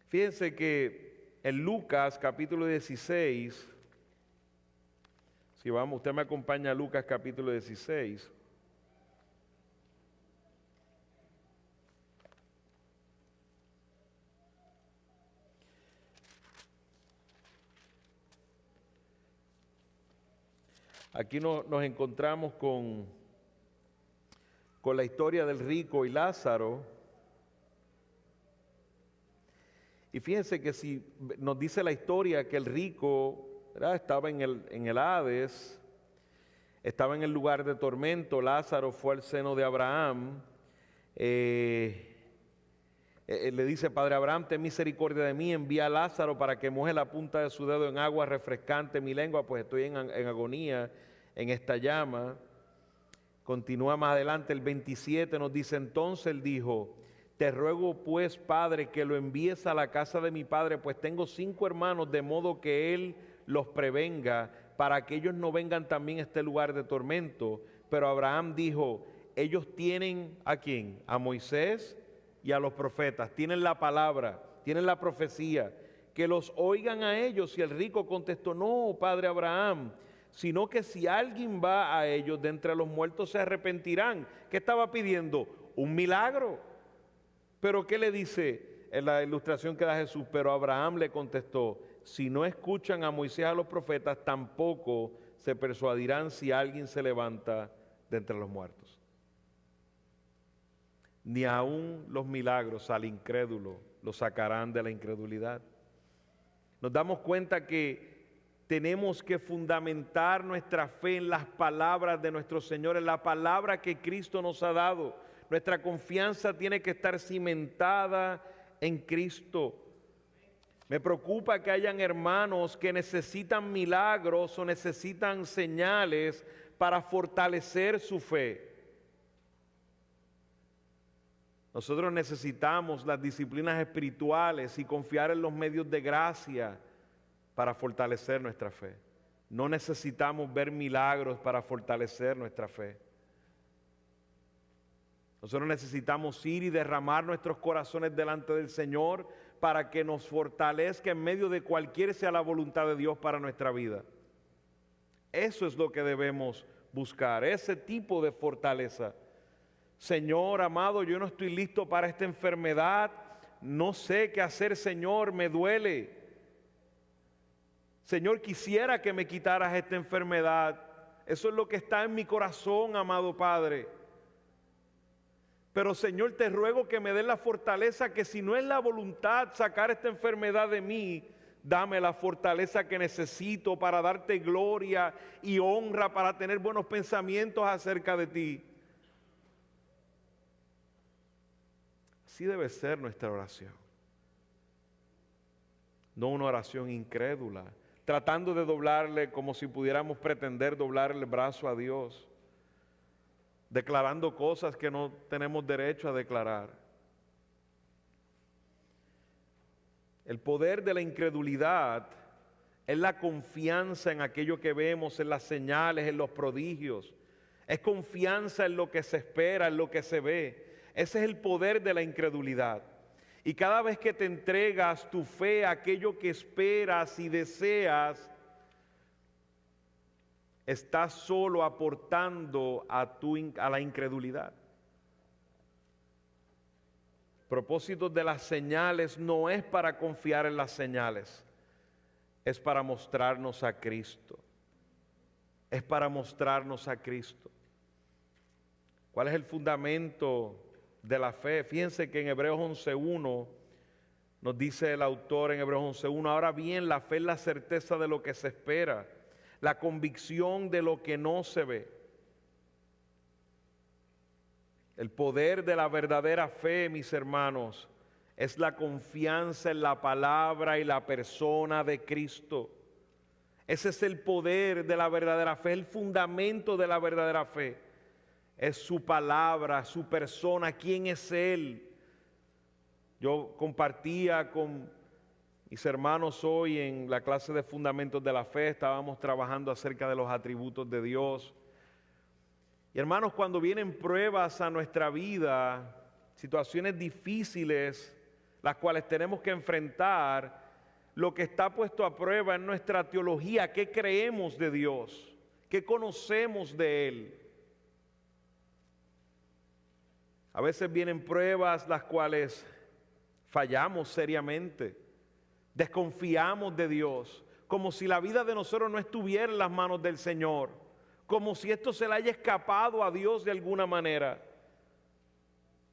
Fíjense que en Lucas capítulo 16, si vamos, usted me acompaña a Lucas capítulo 16. Aquí nos encontramos con la historia del rico y Lázaro. Y fíjense que si nos dice la historia que el rico, ¿verdad?, estaba en el Hades, estaba en el lugar de tormento, Lázaro fue al seno de Abraham, le dice: Padre Abraham, ten misericordia de mí, envía a Lázaro para que moje la punta de su dedo en agua refrescante mi lengua, pues estoy en agonía en esta llama. Continúa más adelante, el 27 nos dice: entonces él dijo: te ruego pues, Padre, que lo envíes a la casa de mi padre, pues tengo 5 hermanos, de modo que él los prevenga, para que ellos no vengan también a este lugar de tormento. Pero Abraham dijo: ellos tienen ¿a quién? A Moisés y a los profetas, tienen la palabra, tienen la profecía, que los oigan a ellos. Y el rico contestó: no, Padre Abraham, sino que si alguien va a ellos de entre los muertos se arrepentirán. ¿Qué estaba pidiendo? Un milagro. Pero ¿qué le dice en la ilustración que da Jesús? Pero Abraham le contestó: si no escuchan a Moisés y a los profetas, tampoco se persuadirán si alguien se levanta de entre los muertos. Ni aun los milagros al incrédulo lo sacarán de la incredulidad. Nos damos cuenta que tenemos que fundamentar nuestra fe en las palabras de nuestro Señor, en la palabra que Cristo nos ha dado. Nuestra confianza tiene que estar cimentada en Cristo. Me preocupa que hayan hermanos que necesitan milagros o necesitan señales para fortalecer su fe. Nosotros necesitamos las disciplinas espirituales y confiar en los medios de gracia para fortalecer nuestra fe. No necesitamos ver milagros para fortalecer nuestra fe. Nosotros necesitamos ir y derramar nuestros corazones delante del Señor para que nos fortalezca en medio de cualquier sea la voluntad de Dios para nuestra vida. Eso es lo que debemos buscar, ese tipo de fortaleza. Señor amado, yo no estoy listo para esta enfermedad, no sé qué hacer, Señor, me duele. Señor, quisiera que me quitaras esta enfermedad. Eso es lo que está en mi corazón, amado Padre. Pero Señor, te ruego que me des la fortaleza, que si no es la voluntad sacar esta enfermedad de mí, dame la fortaleza que necesito para darte gloria y honra, para tener buenos pensamientos acerca de ti. Así debe ser nuestra oración. No una oración incrédula, tratando de doblarle como si pudiéramos pretender doblarle el brazo a Dios, declarando cosas que no tenemos derecho a declarar. El poder de la incredulidad es la confianza en aquello que vemos, en las señales, en los prodigios. Es confianza en lo que se espera, en lo que se ve. Ese es el poder de la incredulidad. Y cada vez que te entregas tu fe a aquello que esperas y deseas, estás solo aportando a la incredulidad. El propósito de las señales no es para confiar en las señales, es para mostrarnos a Cristo. Es para mostrarnos a Cristo. ¿Cuál es el fundamento de la fe? Fíjense que en Hebreos 11:1 nos dice el autor en Hebreos 11:1: ahora bien, la fe es la certeza de lo que se espera, la convicción de lo que no se ve. El poder de la verdadera fe, mis hermanos, es la confianza en la palabra y la persona de Cristo. Ese es el poder de la verdadera fe, el fundamento de la verdadera fe. Es su palabra, su persona, quién es Él. Yo compartía con mis hermanos hoy en la clase de fundamentos de la fe, estábamos trabajando acerca de los atributos de Dios. Y hermanos, cuando vienen pruebas a nuestra vida, situaciones difíciles, las cuales tenemos que enfrentar, lo que está puesto a prueba es nuestra teología, qué creemos de Dios, qué conocemos de Él. A veces vienen pruebas las cuales fallamos seriamente, desconfiamos de Dios, como si la vida de nosotros no estuviera en las manos del Señor, como si esto se le haya escapado a Dios de alguna manera.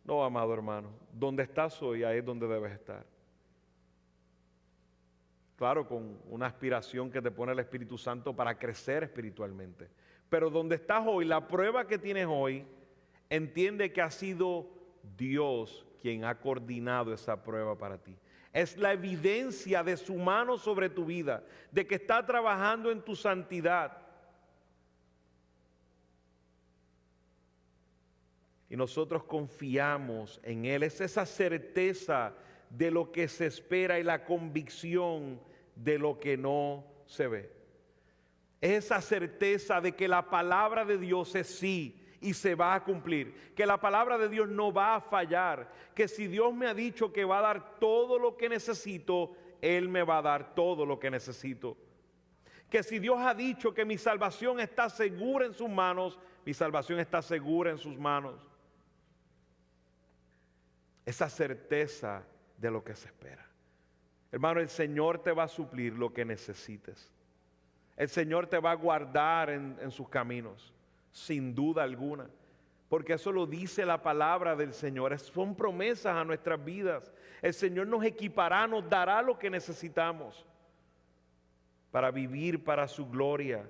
No, amado hermano, donde estás hoy, ahí es donde debes estar. Claro, con una aspiración que te pone el Espíritu Santo para crecer espiritualmente. Pero donde estás hoy, la prueba que tienes hoy, entiende que ha sido Dios quien ha coordinado esa prueba para ti. Es la evidencia de su mano sobre tu vida, de que está trabajando en tu santidad. Y nosotros confiamos en Él. Es esa certeza de lo que se espera y la convicción de lo que no se ve. Es esa certeza de que la palabra de Dios es sí y se va a cumplir, que la palabra de Dios no va a fallar, que si Dios me ha dicho que va a dar todo lo que necesito, Él me va a dar todo lo que necesito. Que si Dios ha dicho que mi salvación está segura en sus manos, mi salvación está segura en sus manos. Esa certeza de lo que se espera. Hermano, el Señor te va a suplir lo que necesites. El Señor te va a guardar en sus caminos, sin duda alguna. Porque eso lo dice la palabra del Señor. Son promesas a nuestras vidas. El Señor nos equipará, nos dará lo que necesitamos para vivir para su gloria.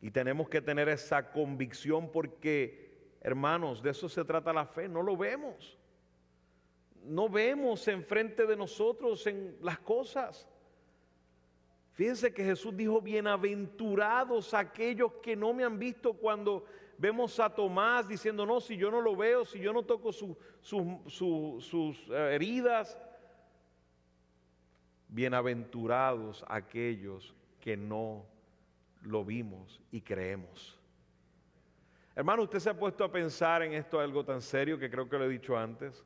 Y tenemos que tener esa convicción porque, hermanos, de eso se trata la fe. No lo vemos. No vemos enfrente de nosotros en las cosas. Fíjense que Jesús dijo, bienaventurados aquellos que no me han visto, cuando vemos a Tomás diciendo, no, si yo no lo veo, si yo no toco sus heridas. Bienaventurados aquellos que no lo vimos y creemos. Hermano, usted se ha puesto a pensar en esto, algo tan serio que creo que lo he dicho antes.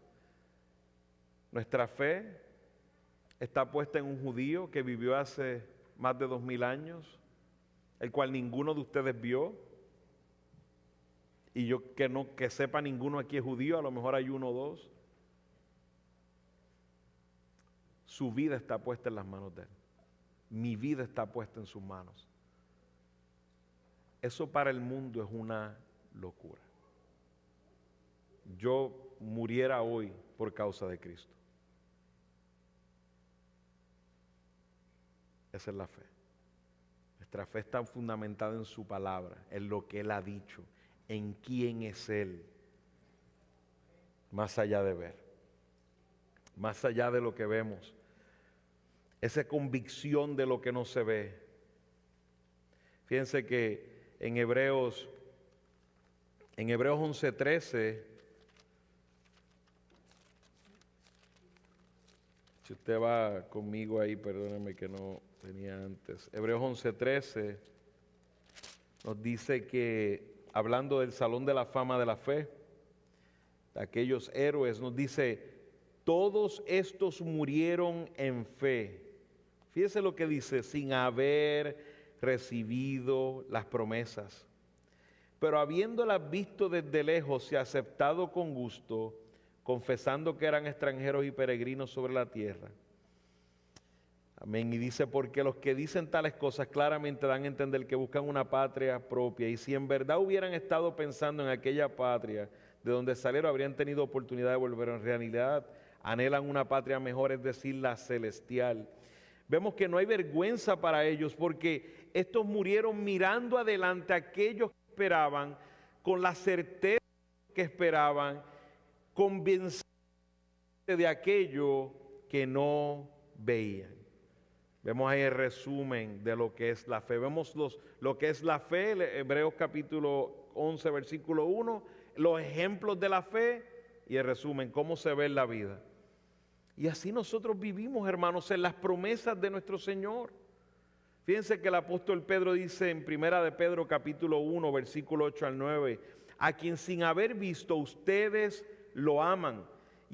Nuestra fe está puesta en un judío que vivió hace más de 2000 años, el cual ninguno de ustedes vio. Y yo que sepa, ninguno aquí es judío, a lo mejor hay uno o dos. Su vida está puesta en las manos de Él. Mi vida está puesta en sus manos. Eso para el mundo es una locura. Yo muriera hoy por causa de Cristo. Esa es la fe. Nuestra fe está fundamentada en su palabra, en lo que Él ha dicho, en quién es Él, más allá de ver, más allá de lo que vemos, esa convicción de lo que no se ve. Fíjense que en Hebreos 11:13, si usted va conmigo ahí, perdóneme que no tenía antes. Hebreos 11:13 nos dice que, hablando del salón de la fama de la fe, de aquellos héroes, nos dice, todos estos murieron en fe. Fíjese lo que dice, sin haber recibido las promesas, pero habiéndolas visto desde lejos y aceptado con gusto, confesando que eran extranjeros y peregrinos sobre la tierra. Amén. Y dice, porque los que dicen tales cosas claramente dan a entender que buscan una patria propia. Y si en verdad hubieran estado pensando en aquella patria de donde salieron, habrían tenido oportunidad de volver. En realidad anhelan una patria mejor, es decir, la celestial. Vemos que no hay vergüenza para ellos, porque estos murieron mirando adelante a aquellos que esperaban, con la certeza que esperaban, convencidos de aquello que no veían. Vemos ahí el resumen de lo que es la fe. Vemos lo que es la fe, Hebreos capítulo 11, versículo 1, los ejemplos de la fe y el resumen, cómo se ve en la vida. Y así nosotros vivimos, hermanos, en las promesas de nuestro Señor. Fíjense que el apóstol Pedro dice en Primera de Pedro capítulo 1, versículo 8 al 9, a quien sin haber visto ustedes lo aman,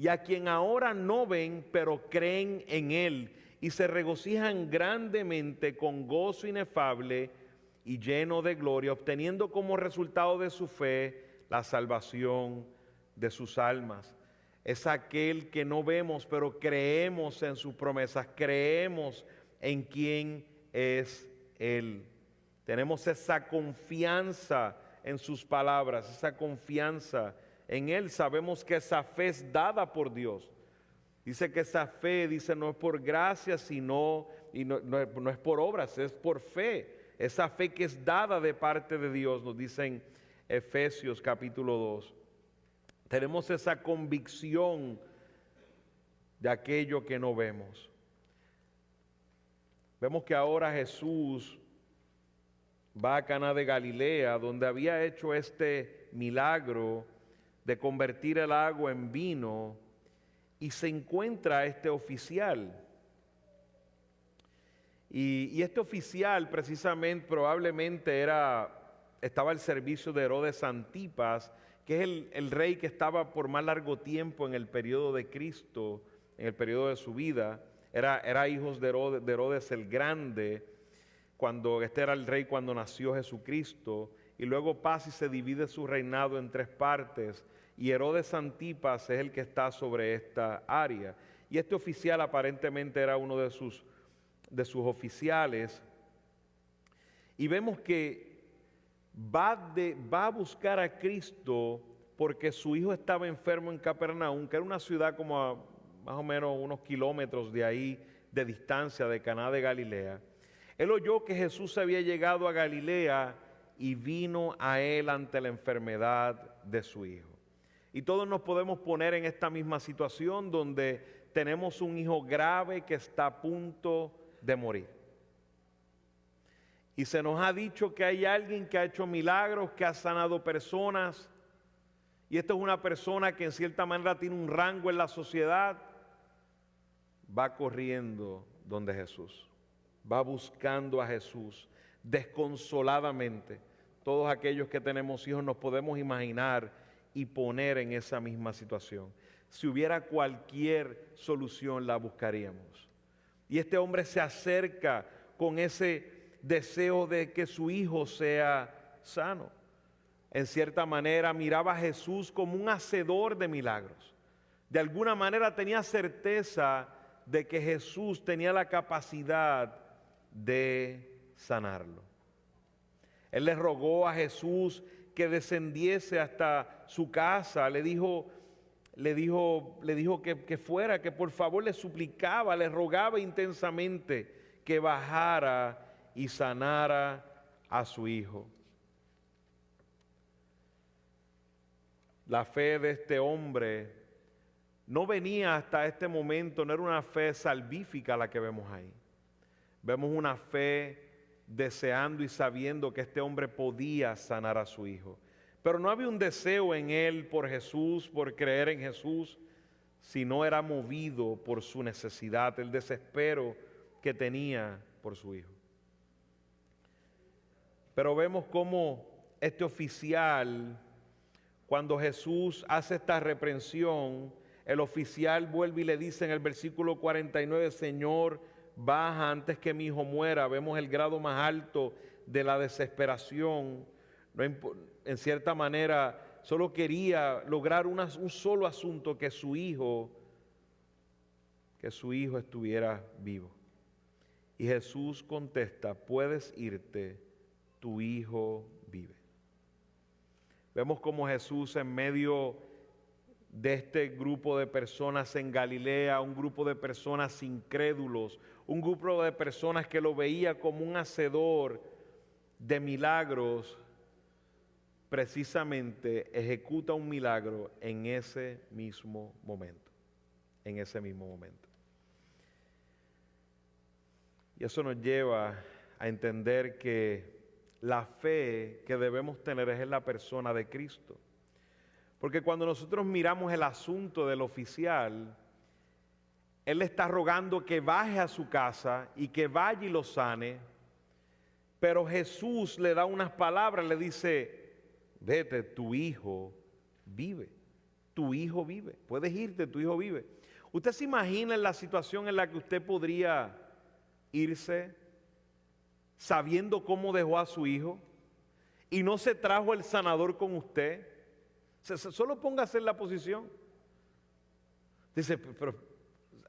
y a quien ahora no ven, pero creen en Él, y se regocijan grandemente con gozo inefable y lleno de gloria, obteniendo como resultado de su fe la salvación de sus almas. Es aquel que no vemos, pero creemos en sus promesas, creemos en quién es Él. Tenemos esa confianza en sus palabras, esa confianza en Él. Sabemos que esa fe es dada por Dios. Dice que esa fe, no es por gracia, sino, no es por obras, es por fe. Esa fe que es dada de parte de Dios, nos dice en Efesios capítulo 2. Tenemos esa convicción de aquello que no vemos. Vemos que ahora Jesús va a Caná de Galilea, donde había hecho este milagro de convertir el agua en vino, y se encuentra este oficial. Y este oficial precisamente probablemente estaba al servicio de Herodes Antipas, que es el rey que estaba por más largo tiempo en el periodo de Cristo, en el periodo de su vida. Era hijos de Herodes el Grande, este era el rey cuando nació Jesucristo, y luego pasa y se divide su reinado en 3 partes, y Herodes Antipas es el que está sobre esta área. Y este oficial aparentemente era uno de sus oficiales, y vemos que va a buscar a Cristo porque su hijo estaba enfermo en Capernaum, que era una ciudad como a más o menos unos kilómetros de ahí de distancia de Caná de Galilea. Él oyó que Jesús había llegado a Galilea y vino a él ante la enfermedad de su hijo. Y todos nos podemos poner en esta misma situación donde tenemos un hijo grave que está a punto de morir. Y se nos ha dicho que hay alguien que ha hecho milagros, que ha sanado personas. Y esta es una persona que en cierta manera tiene un rango en la sociedad. Va corriendo donde Jesús. Va buscando a Jesús desconsoladamente. Todos aquellos que tenemos hijos nos podemos imaginar y poner en esa misma situación. Si hubiera cualquier solución, la buscaríamos. Y este hombre se acerca con ese deseo de que su hijo sea sano. En cierta manera miraba a Jesús como un hacedor de milagros. De alguna manera tenía certeza de que Jesús tenía la capacidad de sanarlo. Él le rogó a Jesús que descendiese hasta su casa, le dijo que fuera, que por favor le suplicaba, le rogaba intensamente que bajara y sanara a su hijo. La fe de este hombre no venía hasta este momento, no era una fe salvífica la que vemos ahí. Vemos una fe deseando y sabiendo que este hombre podía sanar a su hijo. Pero no había un deseo en él por Jesús, por creer en Jesús, sino era movido por su necesidad, el desespero que tenía por su hijo. Pero vemos cómo este oficial, cuando Jesús hace esta reprensión, el oficial vuelve y le dice en el versículo 49, Señor, baja antes que mi hijo muera. Vemos el grado más alto de la desesperación. En cierta manera, solo quería lograr un solo asunto, que su hijo estuviera vivo. Y Jesús contesta, puedes irte, tu hijo vive. Vemos como Jesús en medio de este grupo de personas en Galilea, un grupo de personas incrédulos, un grupo de personas que lo veía como un hacedor de milagros, precisamente ejecuta un milagro en ese mismo momento, Y eso nos lleva a entender que la fe que debemos tener es en la persona de Cristo. Porque cuando nosotros miramos el asunto del oficial, él le está rogando que baje a su casa y que vaya y lo sane, pero Jesús le da unas palabras, le dice, vete, tu hijo vive. tu hijo vive. Puedes irte, tu hijo vive. ¿Usted se imagina en la situación en la que usted podría irse sabiendo cómo dejó a su hijo y no se trajo el sanador con usted? Solo póngase en la posición. Dice, pero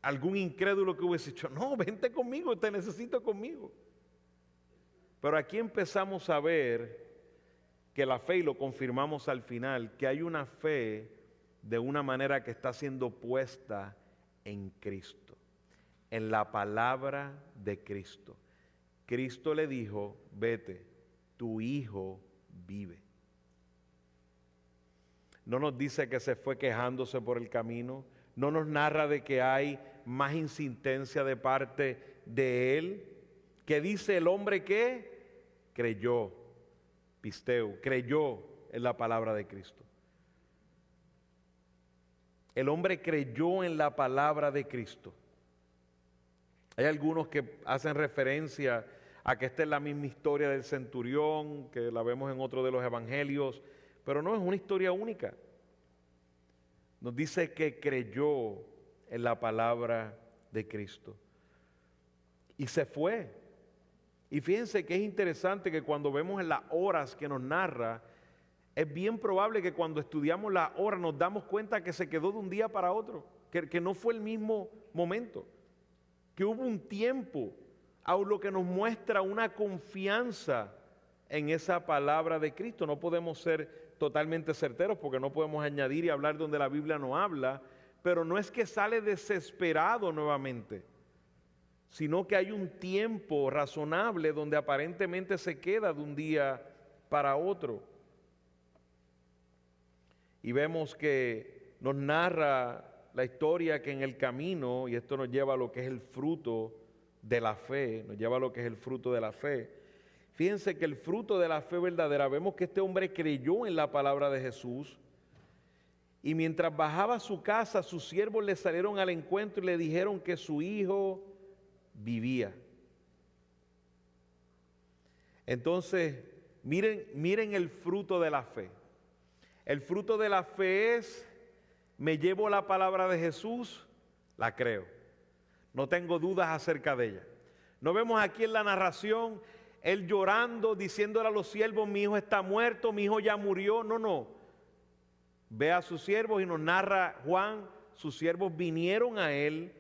algún incrédulo que hubiese dicho, no, vente conmigo, te necesito conmigo. Pero aquí empezamos a ver que la fe, y lo confirmamos al final, que hay una fe de una manera que está siendo puesta en Cristo, en la palabra de Cristo. Cristo le dijo, vete, tu hijo vive. No nos dice que se fue quejándose por el camino, no nos narra de que hay más insistencia de parte de él, que dice el hombre que creyó, pisteu, creyó en la palabra de Cristo. El hombre creyó en la palabra de Cristo. Hay algunos que hacen referencia a que esta es la misma historia del centurión, que la vemos en otro de los evangelios, pero no, es una historia única. Nos dice que creyó en la palabra de Cristo y se fue. Y fíjense que es interesante que cuando vemos en las horas que nos narra, es bien probable que cuando estudiamos las horas nos damos cuenta que se quedó de un día para otro, que no fue el mismo momento, que hubo un tiempo, a lo que nos muestra una confianza en esa palabra de Cristo. No podemos ser totalmente certeros porque no podemos añadir y hablar donde la Biblia no habla, pero no es que sale desesperado nuevamente, sino que hay un tiempo razonable donde aparentemente se queda de un día para otro. Y vemos que nos narra la historia que en el camino, y esto nos lleva a lo que es el fruto de la fe, nos lleva a lo que es el fruto de la fe. Fíjense que el fruto de la fe verdadera, vemos que este hombre creyó en la palabra de Jesús, y mientras bajaba a su casa, sus siervos le salieron al encuentro y le dijeron que su hijo vivía. Entonces, miren el fruto de la fe. El fruto de la fe es, me llevo la palabra de Jesús, la creo. No tengo dudas acerca de ella. No vemos aquí en la narración, él llorando, diciéndole a los siervos, mi hijo está muerto, mi hijo ya murió. No. Ve a sus siervos y nos narra Juan, sus siervos vinieron a él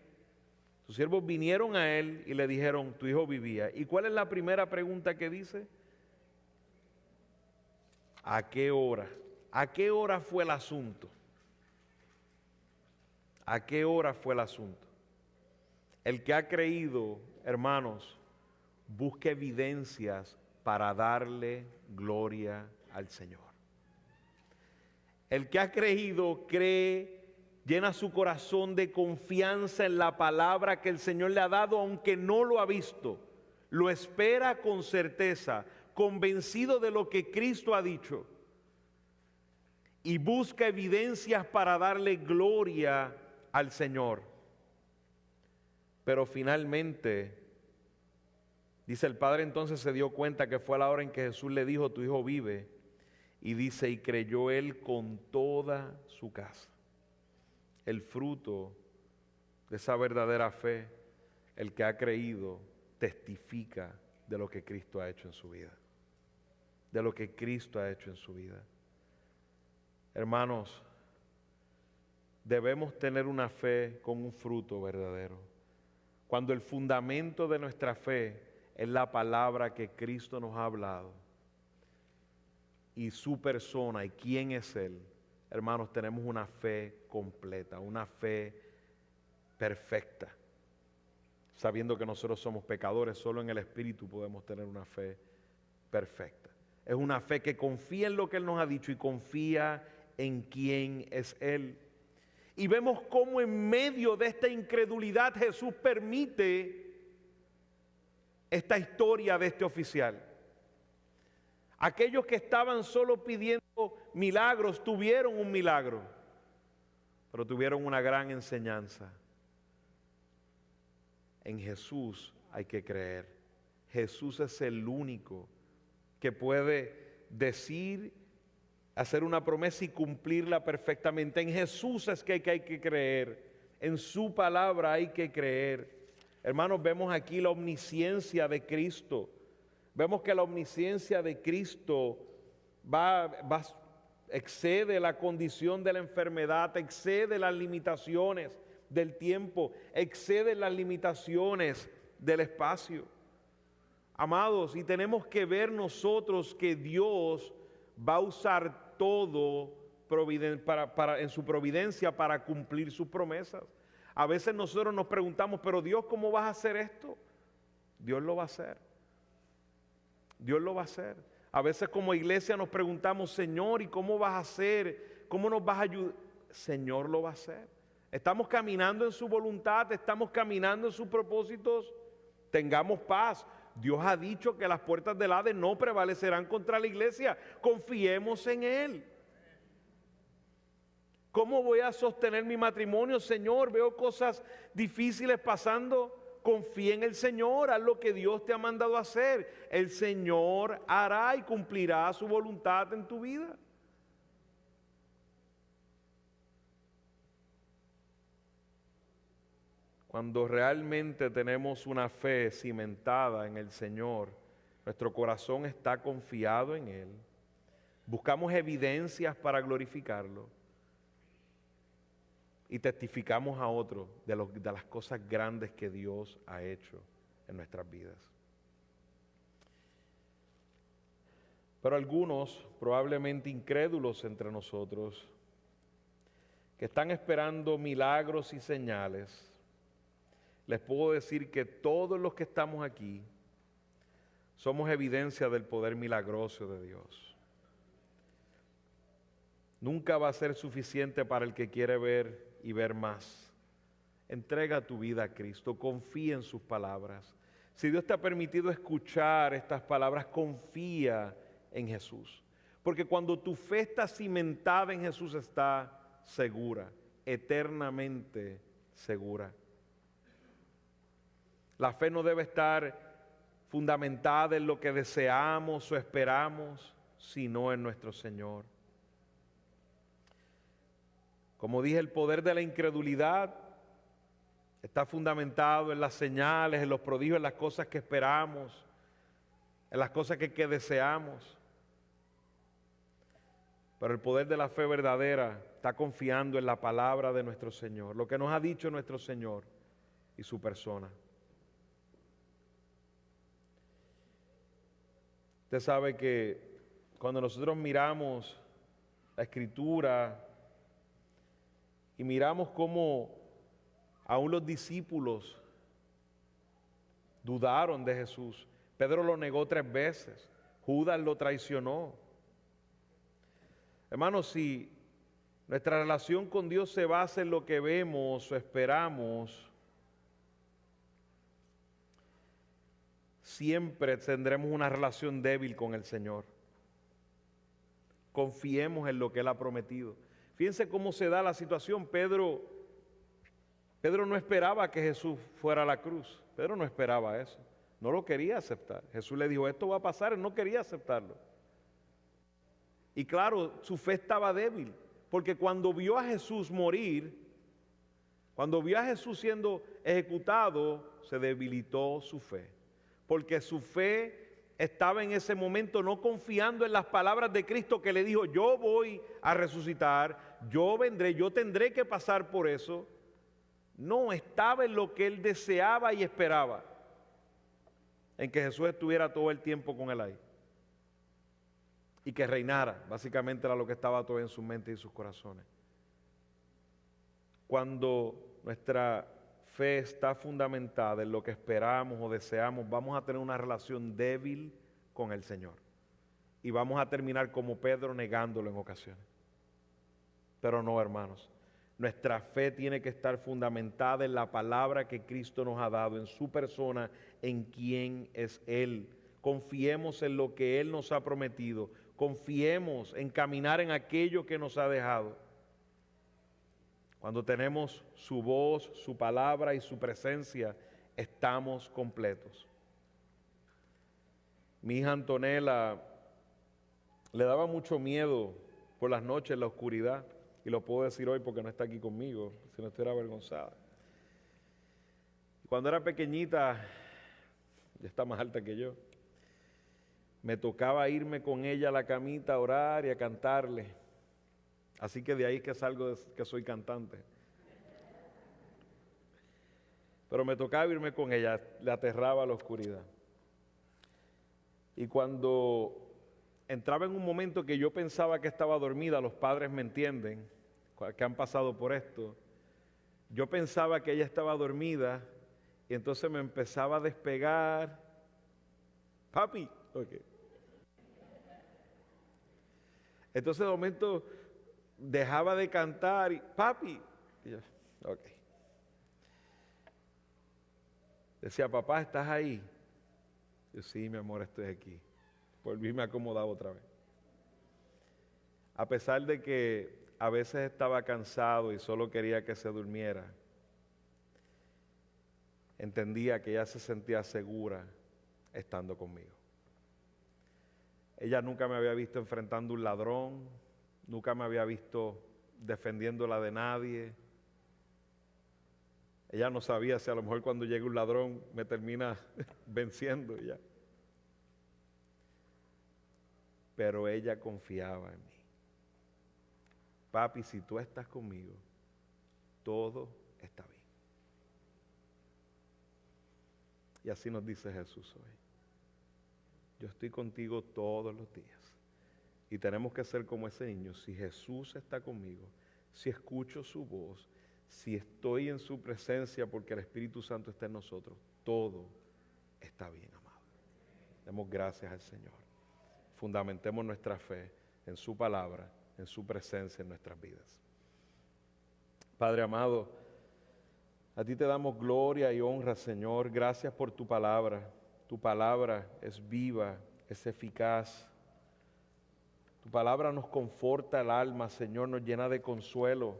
y le dijeron, tu hijo vivía. ¿Y cuál es la primera pregunta que dice? ¿A qué hora? ¿A qué hora fue el asunto? ¿A qué hora fue el asunto? El que ha creído, hermanos, busque evidencias para darle gloria al Señor. El que ha creído, cree, llena su corazón de confianza en la palabra que el Señor le ha dado, aunque no lo ha visto. Lo espera con certeza, convencido de lo que Cristo ha dicho. Y busca evidencias para darle gloria al Señor. Pero finalmente, dice el padre, entonces se dio cuenta que fue a la hora en que Jesús le dijo, tu hijo vive. Y dice, y creyó él con toda su casa. El fruto de esa verdadera fe, el que ha creído, testifica de lo que Cristo ha hecho en su vida. De lo que Cristo ha hecho en su vida. Hermanos, debemos tener una fe con un fruto verdadero. Cuando el fundamento de nuestra fe es la palabra que Cristo nos ha hablado y su persona y quién es Él, hermanos, tenemos una fe completa, una fe perfecta. Sabiendo que nosotros somos pecadores, solo en el Espíritu podemos tener una fe perfecta. Es una fe que confía en lo que Él nos ha dicho y confía en quién es Él. Y vemos cómo en medio de esta incredulidad Jesús permite esta historia de este oficial. Aquellos que estaban solo pidiendo milagros tuvieron un milagro, pero tuvieron una gran enseñanza. En Jesús hay que creer. Jesús es el único que puede decir hacer una promesa y cumplirla perfectamente. En Jesús es que hay que creer, en su palabra hay que creer. Hermanos, vemos aquí la omnisciencia de Cristo. Vemos que la omnisciencia de Cristo excede la condición de la enfermedad, excede las limitaciones del tiempo, excede las limitaciones del espacio. Amados, y tenemos que ver nosotros que Dios va a usar todo en su providencia para cumplir sus promesas. A veces nosotros nos preguntamos, pero Dios, ¿cómo vas a hacer esto? Dios lo va a hacer. Dios lo va a hacer. A veces como iglesia nos preguntamos, Señor, ¿y cómo vas a hacer? ¿Cómo nos vas a ayudar? Señor lo va a hacer. Estamos caminando en su voluntad, estamos caminando en sus propósitos. Tengamos paz. Dios ha dicho que las puertas del Hades no prevalecerán contra la iglesia. Confiemos en Él. ¿Cómo voy a sostener mi matrimonio, Señor? Veo cosas difíciles pasando. Confía en el Señor, haz lo que Dios te ha mandado a hacer. El Señor hará y cumplirá su voluntad en tu vida. Cuando realmente tenemos una fe cimentada en el Señor, nuestro corazón está confiado en Él. Buscamos evidencias para glorificarlo. Y testificamos a otros de las cosas grandes que Dios ha hecho en nuestras vidas. Pero algunos, probablemente incrédulos entre nosotros, que están esperando milagros y señales, les puedo decir que todos los que estamos aquí somos evidencia del poder milagroso de Dios. Nunca va a ser suficiente para el que quiere ver y ver más. Entrega tu vida a Cristo, confía en sus palabras. Si Dios te ha permitido escuchar estas palabras, confía en Jesús. Porque cuando tu fe está cimentada en Jesús, está segura, eternamente segura. La fe no debe estar fundamentada en lo que deseamos o esperamos, sino en nuestro Señor. Como dije, el poder de la incredulidad está fundamentado en las señales, en los prodigios, en las cosas que esperamos, en las cosas que deseamos. Pero el poder de la fe verdadera está confiando en la palabra de nuestro Señor, lo que nos ha dicho nuestro Señor y su persona. Usted sabe que cuando nosotros miramos la Escritura y miramos cómo aún los discípulos dudaron de Jesús. Pedro lo negó 3 veces. Judas lo traicionó. Hermanos, si nuestra relación con Dios se basa en lo que vemos o esperamos, siempre tendremos una relación débil con el Señor. Confiemos en lo que Él ha prometido. Fíjense cómo se da la situación. Pedro no esperaba que Jesús fuera a la cruz. Pedro no esperaba eso. No lo quería aceptar. Jesús le dijo, esto va a pasar. Él no quería aceptarlo. Y claro, su fe estaba débil. Porque cuando vio a Jesús morir, cuando vio a Jesús siendo ejecutado, se debilitó su fe. Porque su fe estaba en ese momento no confiando en las palabras de Cristo que le dijo, yo voy a resucitar, yo vendré, yo tendré que pasar por eso. No, estaba en lo que él deseaba y esperaba, en que Jesús estuviera todo el tiempo con él ahí y que reinara. Básicamente era lo que estaba todo en su mente y sus corazones. Cuando nuestra fe está fundamentada en lo que esperamos o deseamos, vamos a tener una relación débil con el Señor. Y vamos a terminar como Pedro negándolo en ocasiones. Pero no, hermanos. Nuestra fe tiene que estar fundamentada en la palabra que Cristo nos ha dado, en su persona, en quién es Él. Confiemos en lo que Él nos ha prometido. Confiemos en caminar en aquello que nos ha dejado. Cuando tenemos su voz, su palabra y su presencia, estamos completos. Mi hija Antonella le daba mucho miedo por las noches en la oscuridad. Y lo puedo decir hoy porque no está aquí conmigo, si no estuviera avergonzada. Cuando era pequeñita, ya está más alta que yo, me tocaba irme con ella a la camita a orar y a cantarle. Así que de ahí que salgo que soy cantante. Pero me tocaba irme con ella, le aterraba la oscuridad. Y cuando entraba en un momento que yo pensaba que estaba dormida, los padres me entienden, que han pasado por esto, yo pensaba que ella estaba dormida y entonces me empezaba a despegar. Papi, ok. Entonces de momento dejaba de cantar y papi, y yo, ok. Decía, papá, ¿estás ahí? Yo, sí, mi amor, estoy aquí. Volví, me acomodaba otra vez. A pesar de que a veces estaba cansado y solo quería que se durmiera, entendía que ella se sentía segura estando conmigo. Ella nunca me había visto enfrentando un ladrón, nunca me había visto defendiéndola de nadie. Ella no sabía si a lo mejor cuando llegue un ladrón me termina venciendo ya. Pero ella confiaba en mí. Papi, si tú estás conmigo, todo está bien. Y así nos dice Jesús hoy. Yo estoy contigo todos los días. Y tenemos que ser como ese niño. Si Jesús está conmigo, si escucho su voz, si estoy en su presencia porque el Espíritu Santo está en nosotros, todo está bien, amado. Demos gracias al Señor. Fundamentemos nuestra fe en su palabra, en su presencia en nuestras vidas. Padre amado, a ti te damos gloria y honra, Señor. Gracias por tu palabra. Tu palabra es viva, es eficaz. Tu palabra nos conforta el alma, Señor, nos llena de consuelo.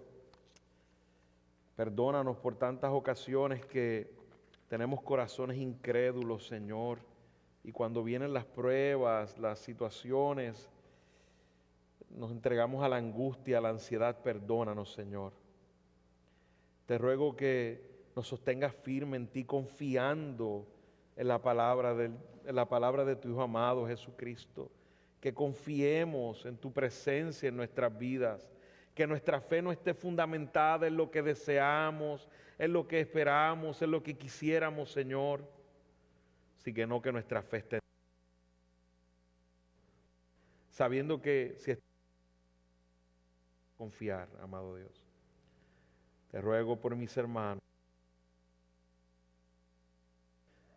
Perdónanos por tantas ocasiones que tenemos corazones incrédulos, Señor. Y cuando vienen las pruebas, las situaciones, nos entregamos a la angustia, a la ansiedad. Perdónanos, Señor. Te ruego que nos sostengas firme en ti, confiando en la palabra de tu Hijo amado Jesucristo. Que confiemos en tu presencia en nuestras vidas. Que nuestra fe no esté fundamentada en lo que deseamos, en lo que esperamos, en lo que quisiéramos, Señor. Sino que nuestra fe esté sabiendo que si confiar, amado Dios. Te ruego por mis hermanos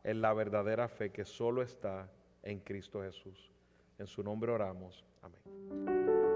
en la verdadera fe que solo está en Cristo Jesús. En su nombre oramos. Amén.